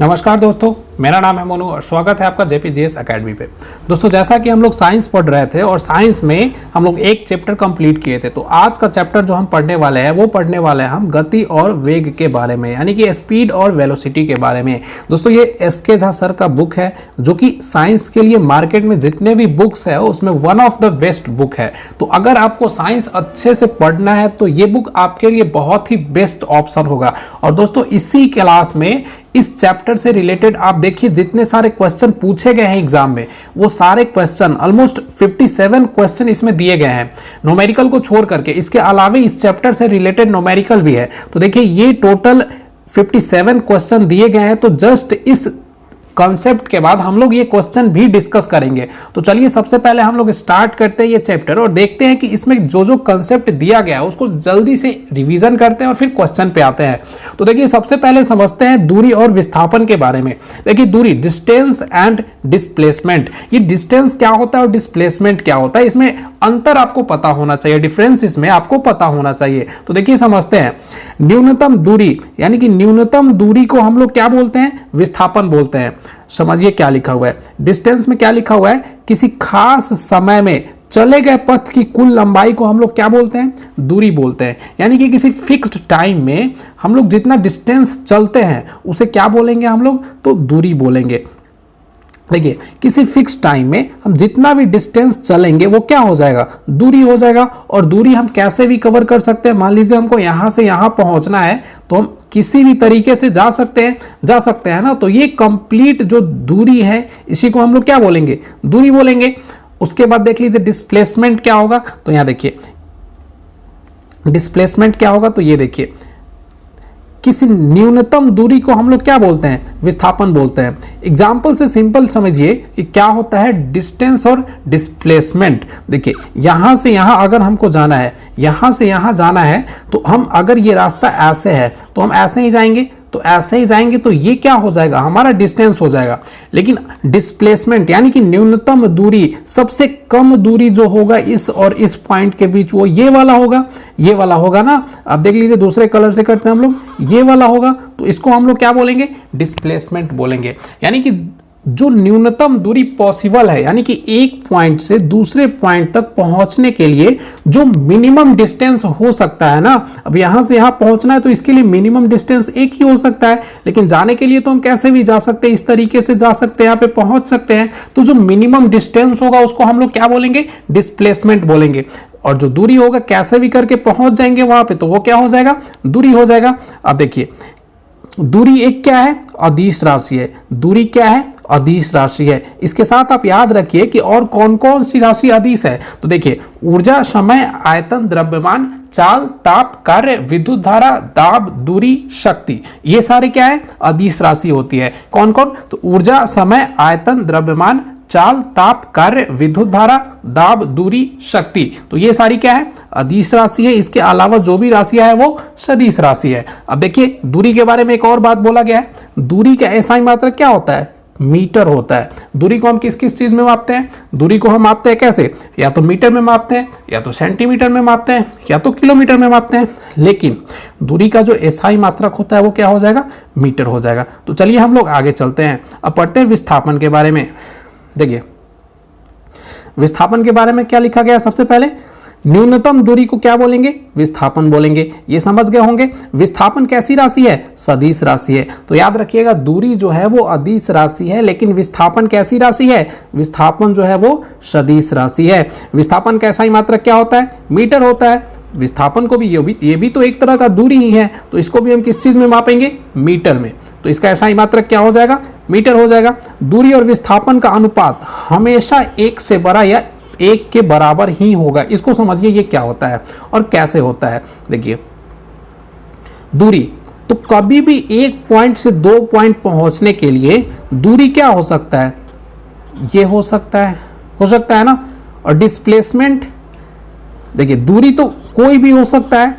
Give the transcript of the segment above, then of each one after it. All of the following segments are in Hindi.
नमस्कार दोस्तों, मेरा नाम है मोनू और स्वागत है आपका जेपीजीएस एकेडमी पे। दोस्तों, जैसा कि हम लोग साइंस पढ़ रहे थे और साइंस में हम लोग एक चैप्टर कंप्लीट किए थे, तो आज का चैप्टर जो हम पढ़ने वाले हैं वो पढ़ने वाले हैं हम गति और वेग के बारे में, यानी कि स्पीड और वेलोसिटी के बारे में। दोस्तों, ये एसके झा सर का बुक है जो कि साइंस के लिए मार्केट में जितने भी बुक्स है उसमें one of the best book है। तो अगर आपको साइंस अच्छे से पढ़ना है तो ये बुक आपके लिए बहुत ही बेस्ट ऑप्शन होगा। और दोस्तों, इसी क्लास में इस चैप्टर से रिलेटेड आप देखिए जितने सारे क्वेश्चन पूछे गए हैं एग्जाम में, वो सारे क्वेश्चन ऑलमोस्ट 57 क्वेश्चन इसमें दिए गए हैं न्यूमेरिकल को छोड़ करके। इसके अलावा इस चैप्टर से रिलेटेड न्यूमेरिकल भी है। तो देखिए, ये टोटल 57 क्वेश्चन दिए गए हैं। तो जस्ट इस कॉन्सेप्ट के बाद हम लोग ये क्वेश्चन भी डिस्कस करेंगे। तो चलिए, सबसे पहले हम लोग स्टार्ट करते हैं ये चैप्टर और देखते हैं कि इसमें जो जो कॉन्सेप्ट दिया गया है उसको जल्दी से रिवीजन करते हैं और फिर क्वेश्चन पे आते हैं। तो देखिए, सबसे पहले समझते हैं दूरी और विस्थापन के बारे में। देखिए, दूरी, डिस्टेंस एंड डिस्प्लेसमेंट। ये डिस्टेंस क्या होता है और डिस्प्लेसमेंट क्या होता है, इसमें अंतर आपको पता होना चाहिए, डिफरेंस इसमें आपको पता होना चाहिए। तो देखिए, समझते हैं। न्यूनतम दूरी, यानी कि न्यूनतम दूरी को हम लोग क्या बोलते हैं? विस्थापन बोलते हैं। समझिए क्या लिखा हुआ है डिस्टेंस में, क्या लिखा हुआ है? किसी खास समय में चले गए पथ की कुल लंबाई को हम लोग क्या बोलते हैं? दूरी बोलते हैं। यानी कि किसी फिक्स्ड टाइम में हम लोग जितना डिस्टेंस चलते हैं उसे क्या बोलेंगे हम लोग? तो दूरी बोलेंगे। देखिए, किसी फिक्स टाइम में हम जितना भी डिस्टेंस चलेंगे वो क्या हो जाएगा? दूरी हो जाएगा। और दूरी हम कैसे भी कवर कर सकते हैं। मान लीजिए हमको यहां से यहां पहुंचना है तो हम किसी भी तरीके से जा सकते हैं ना। तो ये कंप्लीट जो दूरी है इसी को हम लोग क्या बोलेंगे? दूरी बोलेंगे। उसके बाद देख लीजिए डिस्प्लेसमेंट क्या होगा। तो यहां देखिए डिस्प्लेसमेंट क्या होगा। तो ये देखिए, किसी न्यूनतम दूरी को हम लोग क्या बोलते हैं? विस्थापन बोलते हैं। एग्जाम्पल से सिंपल समझिए कि क्या होता है डिस्टेंस और डिस्प्लेसमेंट। देखिए, यहां से यहां अगर हमको जाना है, यहां से यहां जाना है, तो हम अगर ये रास्ता ऐसे है तो हम ऐसे ही जाएंगे, तो ये क्या हो जाएगा? हमारा डिस्टेंस हो जाएगा। लेकिन डिस्प्लेसमेंट यानी कि न्यूनतम दूरी, सबसे कम दूरी जो होगा इस और इस पॉइंट के बीच, वो ये वाला होगा ना। अब देख लीजिए, दूसरे कलर से करते हैं हम लोग, ये वाला होगा। तो इसको हम लोग क्या बोलेंगे? डिस्प्लेसमेंट बोलेंगे। यानी कि जो न्यूनतम दूरी पॉसिबल है, यानी कि एक पॉइंट से दूसरे पॉइंट तक पहुंचने के लिए जो मिनिमम डिस्टेंस हो सकता है ना। अब यहां से यहां पहुंचना है तो इसके लिए मिनिमम डिस्टेंस एक ही हो सकता है, लेकिन जाने के लिए तो हम कैसे भी जा सकते हैं, इस तरीके से जा सकते हैं, यहाँ पे पहुंच सकते हैं। तो जो मिनिमम डिस्टेंस होगा उसको हम लोग क्या बोलेंगे? डिस्प्लेसमेंट बोलेंगे। और जो दूरी होगा, कैसे भी करके पहुंच जाएंगे वहां पे, तो वो क्या हो जाएगा? दूरी हो जाएगा। अब देखिए, दूरी एक क्या है? अदिश राशि है। दूरी क्या है? अदिश राशि है। इसके साथ आप याद रखिए कि और कौन कौन सी राशि अदिश है। तो देखिए, ऊर्जा, समय, आयतन, द्रव्यमान, चाल, ताप, कार्य, विद्युत धारा, दाब, दूरी, शक्ति, ये सारे क्या है? अदिश राशि होती है। कौन कौन? तो ऊर्जा, समय, आयतन, द्रव्यमान, चाल, ताप, कार्य, विद्युत धारा, दाब, दूरी, शक्ति, तो ये सारी क्या है? अदिश राशि है। इसके अलावा जो भी राशियां है वो सदिश राशि है। अब देखिए, दूरी के बारे में एक और बात बोला गया है। दूरी का एसआई मात्रक क्या होता है? मीटर होता है। दूरी को हम किस किस चीज में मापते हैं? दूरी को हम मापते हैं कैसे? या तो मीटर में मापते हैं, या तो सेंटीमीटर में मापते हैं, या तो किलोमीटर में मापते हैं। लेकिन दूरी का जो एसआई मात्रक होता है वो क्या हो जाएगा? मीटर हो जाएगा। तो चलिए हम लोग आगे चलते हैं। अब पढ़ते हैं विस्थापन के बारे में। देखिए, विस्थापन के बारे में क्या लिखा गया? सबसे पहले न्यूनतम दूरी को क्या बोलेंगे? विस्थापन बोलेंगे। ये समझ गए होंगे। विस्थापन कैसी राशि है? सदिश राशि है। तो याद रखिएगा, दूरी जो है वो अदिश राशि है, लेकिन विस्थापन कैसी राशि है? विस्थापन जो है वो सदिश राशि है। विस्थापन का एसआई मात्रक क्या होता है? मीटर होता है। विस्थापन को भी ये भी तो एक तरह का दूरी ही है, तो इसको भी हम किस चीज में मापेंगे? मीटर में। तो इसका एसआई मात्रक क्या हो जाएगा? मीटर हो जाएगा। दूरी और विस्थापन का अनुपात हमेशा एक से बड़ा या एक के बराबर ही होगा। इसको समझिए ये क्या होता है और कैसे होता है। देखिए, दूरी तो कभी भी एक पॉइंट से दो पॉइंट पहुंचने के लिए दूरी क्या हो सकता है? ये हो सकता है ना। और डिस्प्लेसमेंट, देखिए, दूरी तो कोई भी हो सकता है,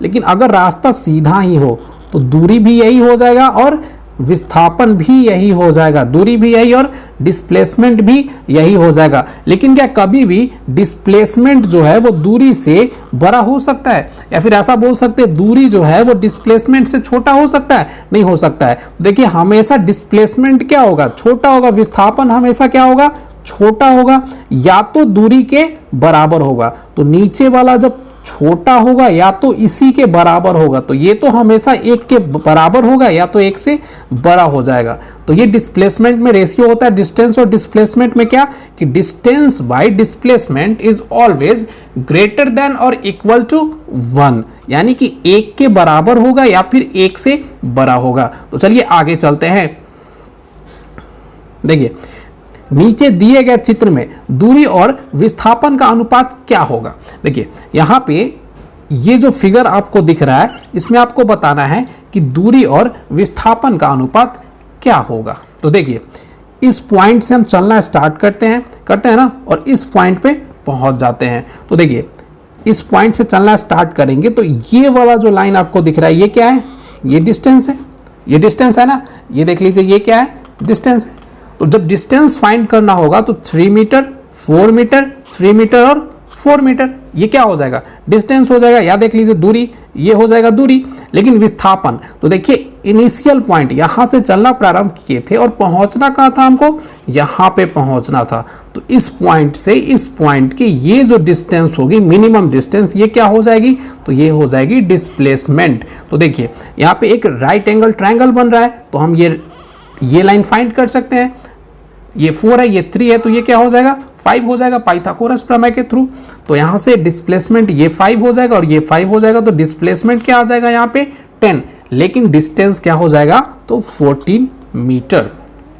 लेकिन अगर रास्ता सीधा ही हो तो दूरी भी यही हो जाएगा और विस्थापन भी यही हो जाएगा, दूरी भी यही और डिस्प्लेसमेंट भी यही हो जाएगा। लेकिन क्या कभी भी डिस्प्लेसमेंट जो है वो दूरी से बड़ा हो सकता है, या फिर ऐसा बोल सकते हैं दूरी जो है वो डिस्प्लेसमेंट से छोटा हो सकता है? नहीं हो सकता है। देखिए हमेशा डिस्प्लेसमेंट क्या होगा? छोटा होगा, विस्थापन हमेशा क्या होगा? छोटा होगा, या तो दूरी के बराबर होगा। तो नीचे वाला जब छोटा होगा या तो इसी के बराबर होगा, तो ये तो हमेशा एक के बराबर होगा या तो एक से बड़ा हो जाएगा। तो ये डिस्प्लेसमेंट में रेशियो होता है डिस्टेंस और डिस्प्लेसमेंट में क्या कि distance by displacement is always greater than और इक्वल टू 1, यानी कि एक के बराबर होगा या फिर एक से बड़ा होगा। तो चलिए आगे चलते हैं। देखिए नीचे दिए गए चित्र में दूरी और विस्थापन का अनुपात क्या होगा। देखिए यहां पे ये जो फिगर आपको दिख रहा है इसमें आपको बताना है कि दूरी और विस्थापन का अनुपात क्या होगा। तो देखिए इस पॉइंट से हम चलना स्टार्ट करते हैं ना, और इस पॉइंट पे पहुंच जाते हैं। तो देखिए इस पॉइंट से चलना स्टार्ट करेंगे तो ये वाला जो लाइन आपको दिख रहा है ये क्या है? ये डिस्टेंस है, ये डिस्टेंस है ना, ये देख लीजिए ये क्या है? डिस्टेंस है। तो जब डिस्टेंस फाइंड करना होगा तो 3 मीटर, 4 मीटर, 3 मीटर और 4 मीटर, ये क्या हो जाएगा? डिस्टेंस हो जाएगा। या देख लीजिए दूरी, ये हो जाएगा दूरी। लेकिन विस्थापन, तो देखिए इनिशियल पॉइंट यहां से चलना प्रारंभ किए थे और पहुंचना कहां था? हमको यहां पे पहुंचना था। तो इस पॉइंट से इस पॉइंट की ये जो डिस्टेंस होगी, मिनिमम डिस्टेंस, ये क्या हो जाएगी? तो ये हो जाएगी डिस्प्लेसमेंट। तो देखिए यहाँ पे एक राइट एंगल ट्रायंगल बन रहा है, तो हम ये लाइन फाइंड कर सकते हैं। ये 4 है, ये 3 है, तो ये क्या हो जाएगा? 5 हो जाएगा पाइथागोरस प्रमेय के थ्रू। तो यहां से डिस्प्लेसमेंट ये 5 हो जाएगा और ये 5 हो जाएगा। तो डिस्प्लेसमेंट क्या आ जाएगा यहाँ पे? 10, लेकिन डिस्टेंस क्या हो जाएगा? तो 14 मीटर।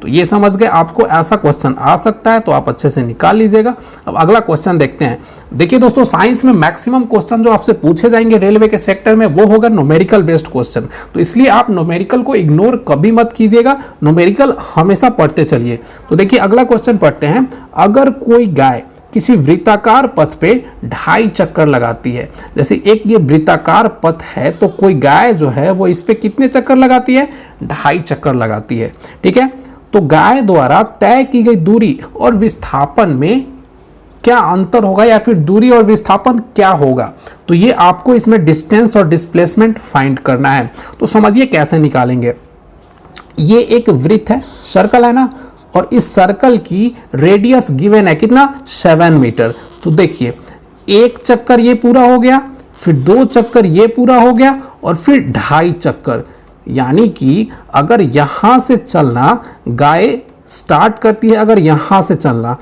तो ये समझ गए। आपको ऐसा क्वेश्चन आ सकता है तो आप अच्छे से निकाल लीजिएगा। अब अगला क्वेश्चन देखते हैं। देखिए दोस्तों साइंस में मैक्सिमम क्वेश्चन जो आपसे पूछे जाएंगे रेलवे के सेक्टर में वो होगा न्यूमेरिकल बेस्ड क्वेश्चन। तो इसलिए आप न्यूमेरिकल को इग्नोर कभी मत कीजिएगा, न्यूमेरिकल हमेशा पढ़ते चलिए। तो देखिए अगला क्वेश्चन पढ़ते हैं। अगर कोई गाय किसी वृत्ताकार पथ पे 2.5 चक्कर लगाती है, जैसे एक ये वृत्ताकार पथ है तो कोई गाय जो है वो इस पे कितने चक्कर लगाती है? 2.5 चक्कर लगाती है। ठीक है, तो गाय द्वारा तय की गई दूरी और विस्थापन में क्या अंतर होगा, या फिर दूरी और विस्थापन क्या होगा? तो ये आपको इसमें डिस्टेंस और डिस्प्लेसमेंट फाइंड करना है। तो समझिए कैसे निकालेंगे। ये एक वृत्त है, सर्कल है ना, और इस सर्कल की रेडियस गिवन है कितना? 7 मीटर। तो देखिए एक चक्कर ये पूरा हो गया, फिर 2 चक्कर ये पूरा हो गया और फिर 2.5 चक्कर, यानी कि अगर यहां से चलना गाय स्टार्ट करती है, अगर यहां से चलना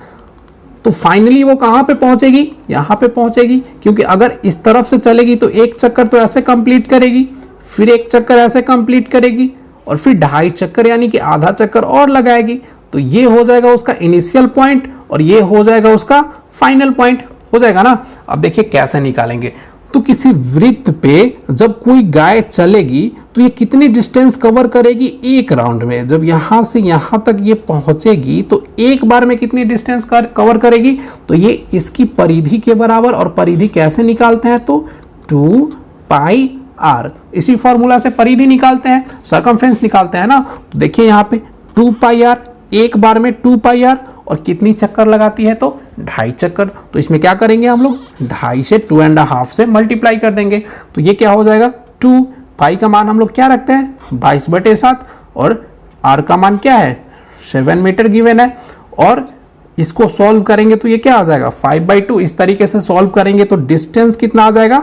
तो फाइनली वो कहां पे पहुंचेगी? यहां पे पहुंचेगी। क्योंकि अगर इस तरफ से चलेगी तो एक चक्कर तो ऐसे कंप्लीट करेगी, फिर एक चक्कर ऐसे कंप्लीट करेगी और फिर 2.5 चक्कर यानी कि आधा चक्कर और लगाएगी। तो ये हो जाएगा उसका इनिशियल पॉइंट और ये हो जाएगा उसका फाइनल पॉइंट, हो जाएगा ना। अब देखिए कैसे निकालेंगे। तो किसी वृत्त पे जब कोई गाय चलेगी तो ये कितनी डिस्टेंस कवर करेगी? एक राउंड में। जब यहां से यहां तक ये पहुंचेगी तो एक बार में कितनी डिस्टेंस कवर करेगी? तो ये इसकी परिधि के बराबर, और परिधि कैसे निकालते हैं? तो 2πr, इसी फॉर्मूला से परिधि निकालते हैं, सर्कमफ्रेंस निकालते हैं ना। तो देखिए यहाँ पे 2πr, एक बार में 2πr, और कितनी चक्कर लगाती है? तो 2.5 चक्कर। तो इसमें क्या करेंगे हम लोग? 2.5 से 2.5 से मल्टीप्लाई कर देंगे। तो ये क्या हो जाएगा? 2 पाई का मान हम लोग क्या रखते हैं? 22/7, और r का मान क्या है? 7 मीटर गिवन है। और इसको सॉल्व करेंगे तो ये क्या आ जाएगा? 5/2। इस तरीके से सॉल्व करेंगे तो डिस्टेंस कितना आ जाएगा?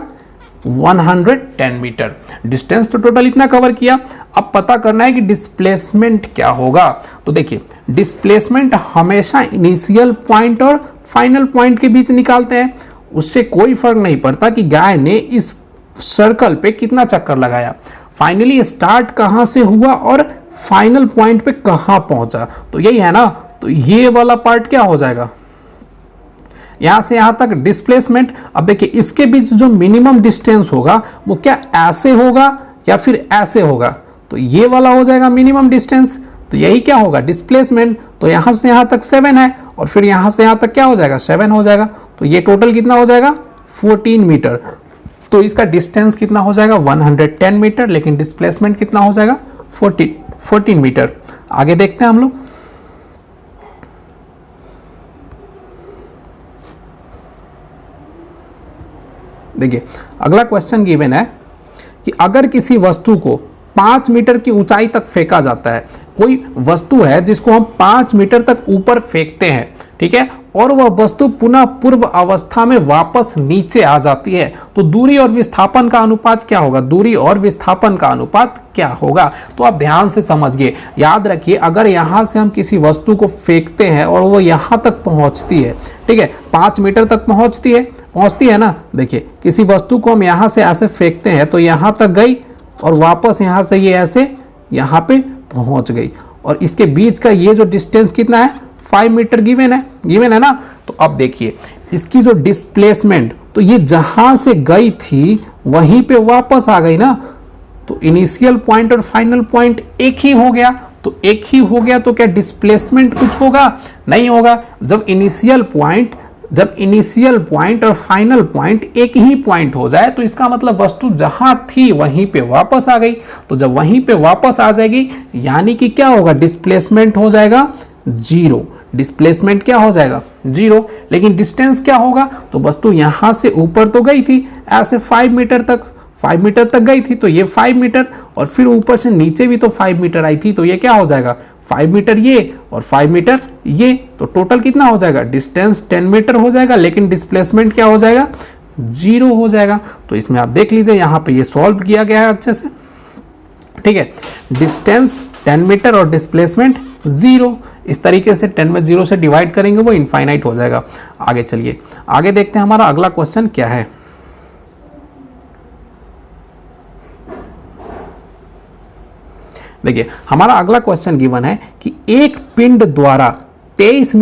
110 मीटर। डिस्टेंस तो टोटल इतना कवर किया। अब पता करना है कि डिस्प्लेसमेंट क्या होगा। तो देखिए डिस्प्लेसमेंट हमेशा इनिशियल पॉइंट और फाइनल पॉइंट के बीच निकालते हैं। उससे कोई फर्क नहीं पड़ता कि गाय ने इस सर्कल पे कितना चक्कर लगाया, फाइनली स्टार्ट कहां से हुआ और फाइनल पॉइंट पे कहां पहुंचा। तो यही है ना। तो ये वाला पार्ट क्या हो जाएगा? यहां से यहां तक डिस्प्लेसमेंट। अब देखिए इसके बीच जो मिनिमम डिस्टेंस होगा वो क्या ऐसे होगा या फिर ऐसे होगा? तो ये वाला हो जाएगा मिनिमम डिस्टेंस। तो यही क्या होगा? डिस्प्लेसमेंट। तो यहां से यहां तक 7 है और फिर यहां से यहां तक क्या हो जाएगा? 7 हो जाएगा। तो ये टोटल कितना हो जाएगा? 14 मीटर। तो इसका डिस्टेंस कितना हो जाएगा? 110 मीटर, लेकिन डिस्प्लेसमेंट कितना हो जाएगा? 14 मीटर। आगे देखते हैं हम लोग। देखिए अगला क्वेश्चन गिवन है कि अगर किसी वस्तु को 5 मीटर की ऊंचाई तक फेंका जाता है, कोई वस्तु है जिसको हम 5 मीटर तक ऊपर फेंकते हैं, ठीक है, और वह वस्तु पुनः पूर्व अवस्था में वापस नीचे आ जाती है, तो दूरी और विस्थापन का अनुपात क्या होगा? दूरी और विस्थापन का अनुपात क्या होगा? तो आप ध्यान से समझिए, याद रखिए, अगर यहां से हम किसी वस्तु को फेंकते हैं और वो यहां तक पहुंचती है, ठीक है, 5 मीटर तक पहुंचती है ना। देखिए किसी वस्तु को हम यहां से ऐसे फेंकते हैं तो यहां तक गई और वापस यहां से ये ऐसे यहां पे पहुंच गई, और इसके बीच का ये जो डिस्टेंस कितना है? 5 मीटर गिवन है ना। तो अब देखिए इसकी जो डिस्प्लेसमेंट, तो ये जहां से गई थी वहीं पे वापस आ गई ना, तो इनिशियल पॉइंट और फाइनल पॉइंट एक ही हो गया। तो एक ही हो गया तो क्या डिस्प्लेसमेंट कुछ होगा? नहीं होगा। जब इनिशियल पॉइंट और फाइनल पॉइंट एक ही पॉइंट हो जाए तो इसका मतलब वस्तु जहां थी वहीं पे वापस आ गई। तो जब वहीं पे वापस आ जाएगी यानी कि क्या होगा? डिस्प्लेसमेंट हो जाएगा 0। डिस्प्लेसमेंट क्या हो जाएगा? 0। लेकिन डिस्टेंस क्या होगा? तो वस्तु यहां से ऊपर तो गई थी ऐसे 5 मीटर तक गई थी, तो ये 5 मीटर, और फिर ऊपर से नीचे भी तो 5 मीटर आई थी, तो ये क्या हो जाएगा? 5 मीटर ये और 5 मीटर ये, तो टोटल कितना हो जाएगा? डिस्टेंस 10 मीटर हो जाएगा, लेकिन डिस्प्लेसमेंट क्या हो जाएगा? 0 हो जाएगा। तो इसमें आप देख लीजिए यहां पे ये सॉल्व किया गया है अच्छे से, ठीक है। डिस्टेंस 10 मीटर और डिस्प्लेसमेंट 0, इस तरीके से 10 में 0 से डिवाइड करेंगे वो इनफाइनाइट हो जाएगा। आगे चलिए, आगे देखते हैं हमारा अगला क्वेश्चन क्या है। देखिए हमारा अगला क्वेश्चन गिवन है कि एक पिंड द्वारा 23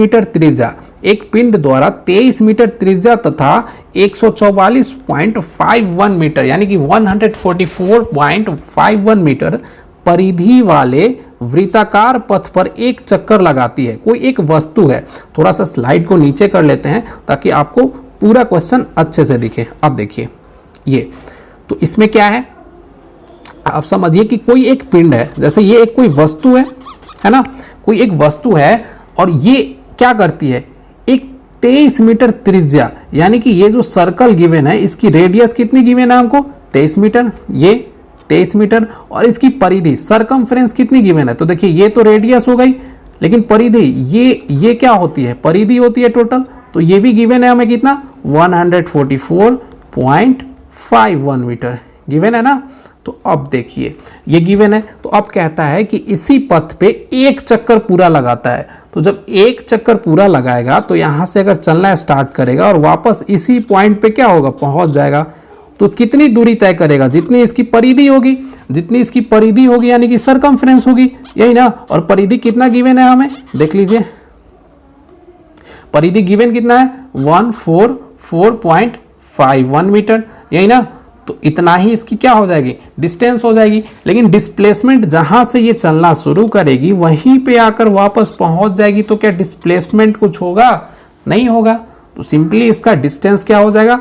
मीटर त्रिज्या तथा 144.51 मीटर यानी कि 144.51 मीटर परिधि वाले वृत्ताकार पथ पर एक चक्कर लगाती है। कोई एक वस्तु है, थोड़ा सा स्लाइड को नीचे कर लेते हैं ताकि आपको पूरा क्वेश्चन अच्छे से दिखे। अब देखिए ये, तो इसमें क्या है आप समझिए कि कोई एक पिंड है, जैसे ये एक कोई वस्तु है ना, कोई एक वस्तु है और ये क्या करती है? एक 23 मीटर त्रिज्या यानी कि ये जो सर्कल गिवन है इसकी रेडियस कितनी गिवन है हमको? 23 मीटर, ये 23 मीटर, और इसकी परिधि सरकमफ्रेंस कितनी गिवन है? तो देखिए ये तो रेडियस हो गई, लेकिन परिधि ये क्या होती है? परिधि होती है टोटल, तो ये भी गिवन है हमें कितना? 144.51 मीटर गिवन है ना। तो अब देखिए ये गिवन है, तो अब कहता है कि इसी पथ पे एक चक्कर पूरा लगाता है। तो जब एक चक्कर पूरा लगाएगा तो यहां से अगर चलना स्टार्ट करेगा और वापस इसी पॉइंट पे क्या होगा? पहुंच जाएगा। तो कितनी दूरी तय करेगा? जितनी इसकी परिधि होगी यानी कि सरकमफ्रेंस होगी, यही ना। और परिधि कितना गिवन है हमें? देख लीजिए परिधि गिवन कितना है? 144.51 मीटर, यही ना। तो इतना ही इसकी क्या हो जाएगी? डिस्टेंस हो जाएगी। लेकिन डिस्प्लेसमेंट जहां से ये चलना शुरू करेगी वहीं पे आकर वापस पहुंच जाएगी, तो क्या डिस्प्लेसमेंट कुछ होगा? नहीं होगा। तो सिंपली इसका डिस्टेंस क्या हो जाएगा?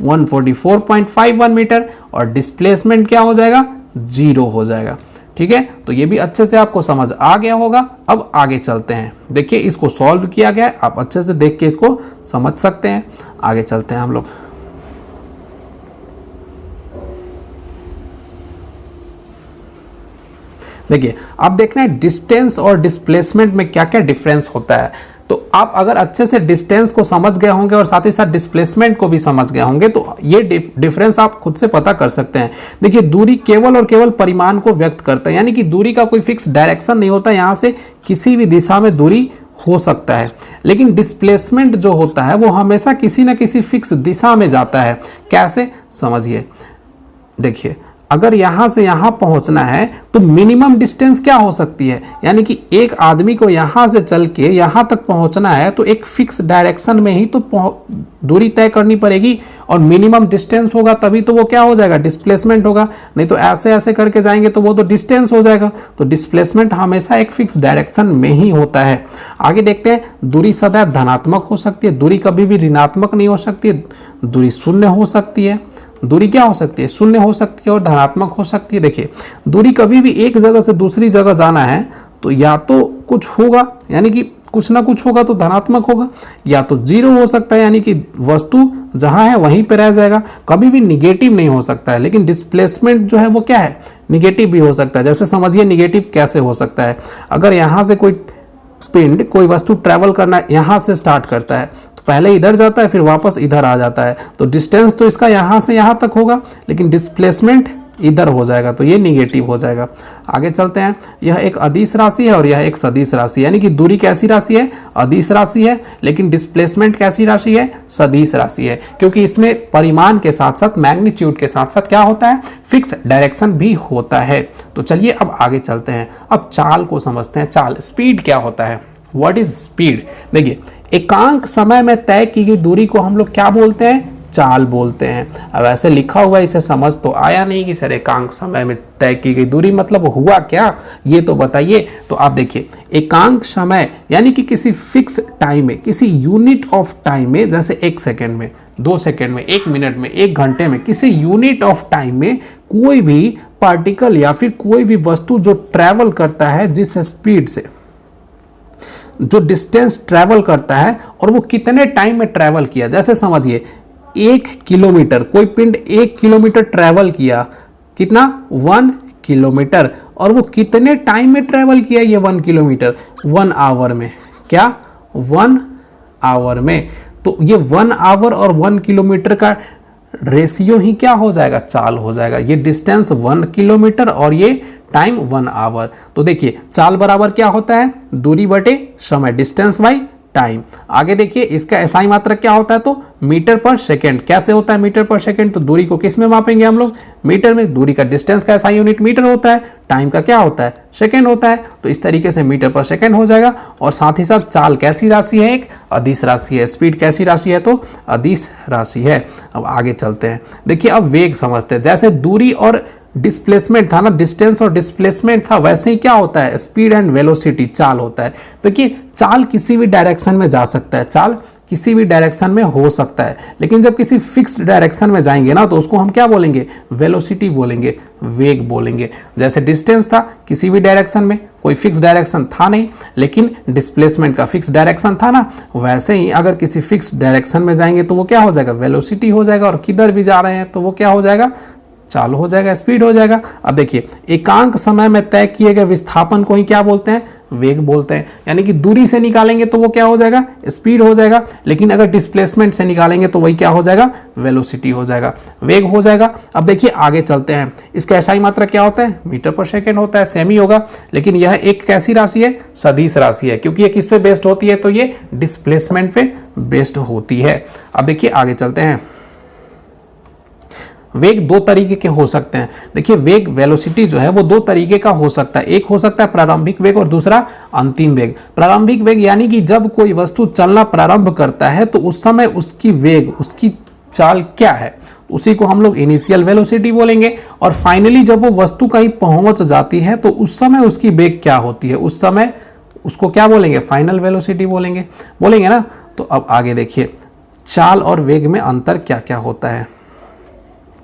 144.51 मीटर, और डिस्प्लेसमेंट क्या हो जाएगा? 0 हो जाएगा। ठीक है, तो ये भी अच्छे से आपको समझ आ गया होगा। अब आगे चलते हैं, देखिए इसको सॉल्व किया गया है, आप अच्छे से देख के इसको समझ सकते हैं। आगे चलते हैं हम लोग। देखिए अब देखना है डिस्टेंस और डिस्प्लेसमेंट में क्या क्या डिफरेंस होता है। तो आप अगर अच्छे से डिस्टेंस को समझ गए होंगे और साथ ही साथ डिस्प्लेसमेंट को भी समझ गए होंगे तो ये डिफरेंस आप खुद से पता कर सकते हैं। देखिए दूरी केवल और केवल परिमाण को व्यक्त करता है, यानी कि दूरी का कोई फिक्स डायरेक्शन नहीं होता, यहाँ से किसी भी दिशा में दूरी हो सकता है। लेकिन डिस्प्लेसमेंट जो होता है वो हमेशा किसी न किसी फिक्स दिशा में जाता है। कैसे? समझिए, देखिए अगर यहां से यहां पहुंचना है तो मिनिमम डिस्टेंस क्या हो सकती है, यानी कि एक आदमी को यहां से चल के यहां तक पहुंचना है तो एक फिक्स डायरेक्शन में ही तो दूरी तय करनी पड़ेगी, और मिनिमम डिस्टेंस होगा तभी तो वो क्या हो जाएगा? डिस्प्लेसमेंट होगा। नहीं तो ऐसे ऐसे करके जाएंगे तो वो तो डिस्टेंस हो जाएगा। तो डिस्प्लेसमेंट हमेशा एक फिक्स डायरेक्शन में ही होता है। आगे देखते हैं, दूरी सदैव धनात्मक हो सकती है, दूरी कभी भी ऋणात्मक नहीं हो सकती, दूरी शून्य हो सकती है। दूरी क्या हो सकती है, शून्य हो सकती है और धनात्मक हो सकती है। देखिए दूरी कभी भी एक जगह से दूसरी जगह जाना है तो या तो कुछ होगा, यानी कि कुछ ना कुछ होगा तो धनात्मक होगा, या तो जीरो हो सकता है यानी कि वस्तु जहां है वहीं पे रह जाएगा, कभी भी निगेटिव नहीं हो सकता है। लेकिन डिस्प्लेसमेंट जो है वो क्या है, निगेटिव भी हो सकता है। जैसे समझिए निगेटिव कैसे हो सकता है, अगर यहां से कोई पिंड कोई वस्तु ट्रेवल करना यहां से स्टार्ट करता है तो पहले इधर जाता है फिर वापस इधर आ जाता है, तो डिस्टेंस तो इसका यहां से यहां तक होगा लेकिन डिस्प्लेसमेंट इधर हो जाएगा, तो ये निगेटिव हो जाएगा। आगे चलते हैं, यह एक अदिश राशि है और यह एक सदिश राशि, यानी कि दूरी कैसी राशि है, अदिश राशि है, लेकिन डिस्प्लेसमेंट कैसी राशि है, सदिश राशि है, क्योंकि इसमें परिमाण के साथ साथ मैग्नीट्यूड के साथ साथ क्या होता है, फिक्स डायरेक्शन भी होता है। तो चलिए अब आगे चलते हैं, अब चाल को समझते हैं। चाल, स्पीड क्या होता है, व्हाट इज स्पीड। देखिए एकांक समय में तय की गई दूरी को हम लोग क्या बोलते हैं, चाल बोलते हैं। अब ऐसे लिखा हुआ इसे समझ तो आया नहीं कि सर एकांक समय में तय की गई दूरी मतलब हुआ क्या, ये तो बताइए। तो आप देखिए एकांक समय यानी कि किसी फिक्स टाइम में, किसी यूनिट ऑफ टाइम में, जैसे 1 सेकेंड में, 2 सेकेंड में, 1 मिनट में, 1 घंटे में, किसी यूनिट ऑफ टाइम में कोई भी पार्टिकल या फिर कोई भी वस्तु जो ट्रैवल करता है जिस स्पीड से, जो डिस्टेंस ट्रैवल करता है और वो कितने टाइम में ट्रैवल किया। जैसे समझिए 1 किलोमीटर, कोई पिंड 1 किलोमीटर ट्रैवल किया, कितना, 1 किलोमीटर, और वो कितने टाइम में ट्रैवल किया ये 1 किलोमीटर, 1 आवर में। क्या, 1 आवर में। तो ये 1 आवर और 1 किलोमीटर का रेशियो ही क्या हो जाएगा, चाल हो जाएगा। ये डिस्टेंस 1 किलोमीटर और ये टाइम 1 आवर। तो देखिए चाल बराबर क्या होता है, दूरी बटे समय, डिस्टेंस बाई टाइम। आगे देखिए इसका एसआई मात्रक क्या होता है, तो मीटर पर सेकंड। कैसे होता है मीटर पर सेकंड, तो दूरी को किस में मापेंगे हम लोग, मीटर में। दूरी का डिस्टेंस का एसआई यूनिट मीटर होता है, टाइम का क्या होता है, सेकंड होता है। तो इस तरीके से मीटर पर सेकंड हो जाएगा। और साथ ही साथ चाल कैसी राशि है, एक अदिश राशि है। स्पीड कैसी राशि है, तो अदिश राशि है। अब आगे चलते हैं, देखिए अब वेग समझते हैं। जैसे दूरी और डिस्प्लेसमेंट था ना, डिस्टेंस और डिस्प्लेसमेंट था, वैसे ही क्या होता है, स्पीड एंड वेलोसिटी, चाल होता है। देखिए चाल किसी भी डायरेक्शन में जा सकता है, चाल किसी भी डायरेक्शन में हो सकता है, लेकिन जब किसी फिक्स्ड डायरेक्शन में जाएंगे ना तो उसको हम क्या बोलेंगे, वेलोसिटी बोलेंगे, वेग बोलेंगे। जैसे डिस्टेंस था किसी भी डायरेक्शन में, कोई फिक्स डायरेक्शन था नहीं, लेकिन डिस्प्लेसमेंट का फिक्स डायरेक्शन था ना, वैसे ही अगर किसी फिक्स डायरेक्शन में जाएंगे तो वो क्या हो जाएगा, वेलोसिटी हो जाएगा, और किधर भी जा रहे हैं तो वो क्या हो जाएगा, चाल हो जाएगा, स्पीड हो जाएगा। अब देखिए एकांक समय में तय किए गए विस्थापन को ही क्या बोलते हैं, वेग बोलते हैं। यानी कि दूरी से निकालेंगे तो वो क्या हो जाएगा, स्पीड हो जाएगा, लेकिन अगर डिस्प्लेसमेंट से निकालेंगे तो वही क्या हो जाएगा, वेलोसिटी हो जाएगा, वेग हो जाएगा। अब देखिए आगे चलते हैं, इसका एसआई मात्रा क्या होता है, मीटर पर सेकेंड होता है, सेम ही होगा, लेकिन यह एक कैसी राशि है, सदिश राशि है, क्योंकि ये किस पे बेस्ड होती है, तो ये डिस्प्लेसमेंट पे बेस्ड होती है। अब देखिए आगे चलते हैं, वेग दो तरीके के हो सकते हैं। देखिए वेग, वेलोसिटी जो है वो दो तरीके का हो सकता है, एक हो सकता है प्रारंभिक वेग और दूसरा अंतिम वेग। प्रारंभिक वेग यानी कि जब कोई वस्तु चलना प्रारंभ करता है तो उस समय उसकी वेग, उसकी चाल क्या है, उसी को हम लोग इनिशियल वेलोसिटी बोलेंगे। और फाइनली जब वो वस्तु कहीं पहुंच जाती है तो उस समय उसकी वेग क्या होती है, उस समय उसको क्या बोलेंगे, फाइनल वेलोसिटी बोलेंगे, बोलेंगे ना। तो अब आगे देखिए चाल और वेग में अंतर क्या क्या होता है।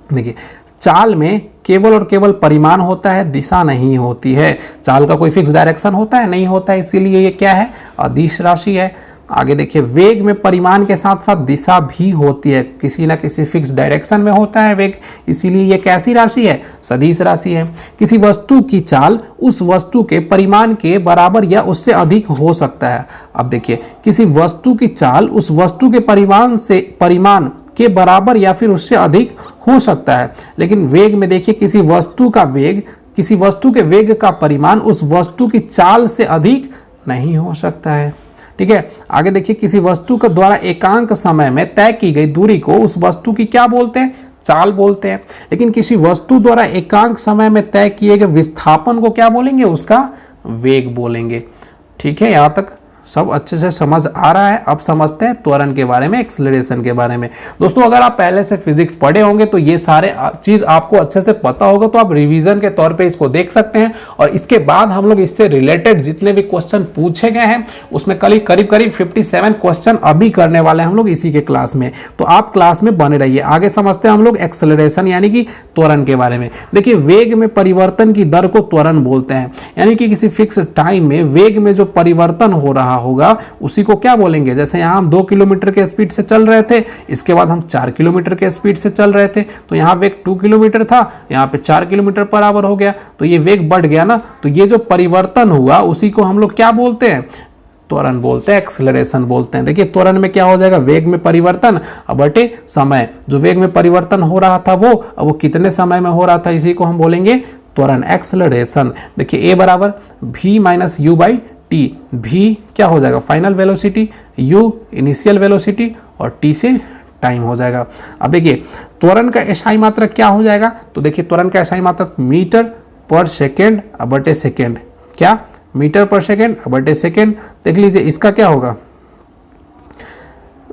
देखिए चाल में केवल और केवल परिमाण होता है, दिशा नहीं होती है। चाल का कोई फिक्स डायरेक्शन होता है, नहीं होता है, इसीलिए ये क्या है, अदिश राशि है। आगे देखिए वेग में परिमाण के साथ साथ दिशा भी होती है, किसी ना किसी फिक्स डायरेक्शन में होता है वेग, इसीलिए ये कैसी राशि है, सदिश राशि है। किसी वस्तु की चाल उस वस्तु के परिमाण के बराबर या उससे अधिक हो सकता है। अब देखिए किसी वस्तु की चाल उस वस्तु के परिमाण के बराबर या फिर उससे अधिक हो सकता है, लेकिन वेग में देखिए किसी वस्तु का वेग, किसी वस्तु के वेग का परिमाण उस वस्तु की चाल से अधिक नहीं हो सकता है। ठीक है, आगे देखिए किसी वस्तु के द्वारा एकांक समय में तय की गई दूरी को उस वस्तु की क्या बोलते हैं, चाल बोलते हैं, लेकिन किसी वस्तु द्वारा एकांक समय में तय किए गए विस्थापन को क्या बोलेंगे, उसका वेग बोलेंगे। ठीक है, यहां तक सब अच्छे से समझ आ रहा है? अब समझते हैं त्वरण के बारे में, एक्सेलरेशन के बारे में। दोस्तों अगर आप पहले से फिजिक्स पढ़े होंगे तो ये सारे चीज आपको अच्छे से पता होगा, तो आप रिवीजन के तौर पे इसको देख सकते हैं। और इसके बाद हम लोग इससे रिलेटेड जितने भी क्वेश्चन पूछे गए हैं उसमें करीब करीब 57 क्वेश्चन अभी करने वाले हैं हम लोग इसी के क्लास में। तो आप क्लास में बने रहिए। आगे समझते हैं हम लोग एक्सेलरेशन यानी कि त्वरण के बारे में। देखिए वेग में परिवर्तन की दर को त्वरण बोलते हैं, यानी कि किसी फिक्स टाइम में वेग में जो परिवर्तन हो रहा होगा उसी को क्या बोलेंगे। जैसे यहां हम 2 किलोमीटर के स्पीड से चल रहे थे, इसके बाद हम 4 किलोमीटर के स्पीड से चल रहे थे, तो यहां वेग 2 किलोमीटर था, यहां पे 4 किलोमीटर पर आवर हो गया, तो ये वेग बढ़ गया ना। तो ये जो परिवर्तन हुआ उसी को हम लोग क्या बोलते हैं, त्वरण बोलते हैं, एक्सेलरेशन बोलते हैं। देखिए त्वरण में क्या हो जाएगा, वेग में परिवर्तन बटे समय। जो वेग में परिवर्तन हो रहा था वो कितने समय में हो रहा था, इसी को हम बोलेंगे त्वरण, एक्सेलरेशन। देखिए a बराबर v minus you by T. v क्या हो जाएगा, final velocity, u initial velocity और t से टाइम हो जाएगा। अब देखिए त्वरण का एसआई मात्रक क्या हो जाएगा, तो देखिए त्वरण का एसआई मात्रक मीटर पर सेकेंड बटे सेकेंड, क्या मीटर पर सेकेंड बटे सेकेंड। देख लीजिए इसका क्या होगा,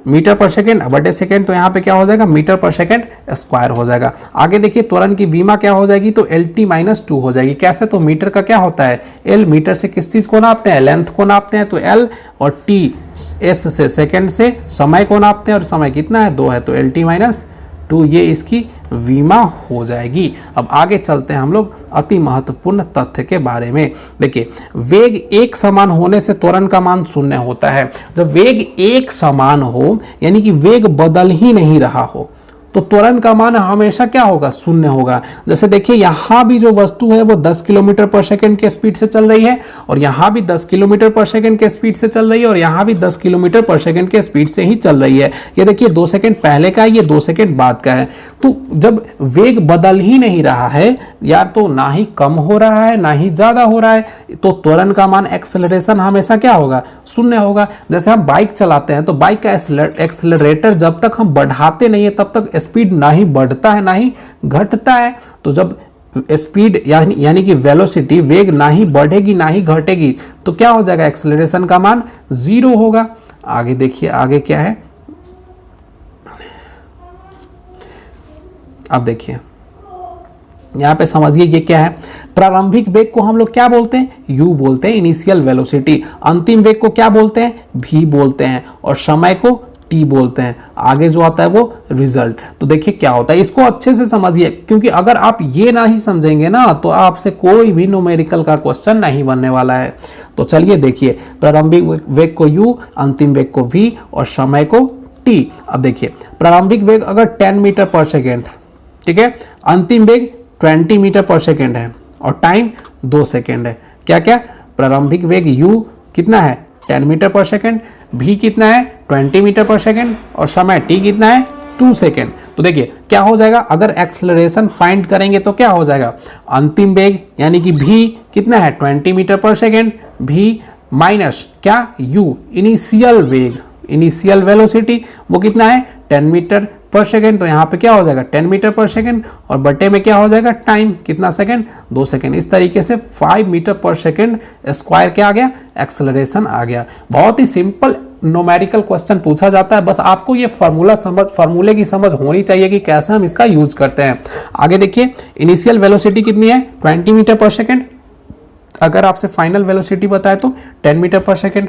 मीटर पर सेकेंड बटे सेकेंड, तो यहाँ पे क्या हो जाएगा, मीटर पर सेकेंड स्क्वायर हो जाएगा। आगे देखिए त्वरण की विमा क्या हो जाएगी, तो LT-2 हो जाएगी। कैसे, तो मीटर का क्या होता है, L मीटर से किस चीज को नापते हैं, लेंथ को नापते हैं, तो L और T S से सेकेंड से समय को नापते हैं, और समय कितना है 2 है, तो LT-2 ये इसकी विमा हो जाएगी। अब आगे चलते हैं हम लोग अति महत्वपूर्ण तथ्य के बारे में। देखिए वेग एक समान होने से त्वरण का मान 0 होता है। जब वेग एक समान हो यानी कि वेग बदल ही नहीं रहा हो तो त्वरण का मान हमेशा क्या होगा, 0 होगा। जैसे देखिए यहां भी जो वस्तु है वो 10 किलोमीटर पर सेकंड के स्पीड से चल रही है, और यहां भी 10 किलोमीटर पर सेकंड के स्पीड से चल रही है, और यहां भी 10 किलोमीटर पर सेकंड के स्पीड से ही चल रही है। ये देखिए 2 सेकंड पहले का है, ये 2 सेकंड बाद का है। तो जब वेग बदल ही नहीं रहा है, या तो ना ही कम हो रहा है ना ही ज्यादा हो रहा है, तो त्वरण का मान एक्सेलरेशन हमेशा क्या होगा, 0 होगा। जैसे हम बाइक चलाते हैं तो बाइक का एक्सेलरेटर जब तक हम बढ़ाते नहीं है तब तक स्पीड ना ही बढ़ता है ना ही घटता है। तो जब स्पीड यानी कि वेलोसिटी, वेग ना ही बढ़ेगी ना ही घटेगी, तो क्या हो जाएगा, एक्सेलरेशन का मान 0 होगा। आगे देखिए आगे क्या है, अब देखिए यहां पे समझिए ये क्या है, प्रारंभिक वेग को हम लोग क्या बोलते हैं, u बोलते हैं, इनिशियल वेलोसिटी। अंतिम वेग को क्या बोलते हैं, v बोलते हैं, और समय को t बोलते हैं। आगे जो आता है वो रिजल्ट। तो देखिए क्या होता है, इसको अच्छे से समझिए, क्योंकि अगर आप ये ना ही समझेंगे ना तो आपसे कोई भी न्यूमेरिकल का क्वेश्चन नहीं बनने वाला है। तो चलिए देखिए, प्रारंभिक वेग को u, अंतिम वेग को v और समय को t। अब देखिए प्रारंभिक वेग अगर 10 मीटर पर सेकेंड, ठीक है, अंतिम वेग 20 मीटर पर सेकेंड है, और टाइम 2 सेकेंड है। क्या क्या, प्रारंभिक वेग u कितना है 10 मीटर पर सेकेंड, v कितना है 20 मीटर पर सेकेंड, और समय t कितना है 2 सेकेंड। तो देखिए क्या हो जाएगा, अगर एक्सेलरेशन फाइंड करेंगे तो क्या हो जाएगा, अंतिम वेग यानी कि v कितना है 20 मीटर पर सेकेंड, v माइनस क्या u इनिशियल वेग, इनिशियल वेलोसिटी वो कितना है 10 मीटर पर सेकेंड, तो यहाँ पे क्या हो जाएगा 10 मीटर पर सेकेंड, और बटे में क्या हो जाएगा टाइम कितना सेकेंड 2 सेकेंड। इस तरीके से 5 मीटर पर सेकेंड स्क्वायर क्या आ गया, एक्सेलरेशन आ गया। बहुत ही सिंपल न्यूमेरिकल क्वेश्चन पूछा जाता है, बस आपको ये फार्मूले की समझ होनी चाहिए कि कैसे हम इसका यूज करते हैं। आगे देखिए इनिशियल वेलोसिटी कितनी है 20 मीटर पर सेकेंड, अगर आपसे फाइनल वेलोसिटी बताए तो 10 मीटर पर सेकेंड,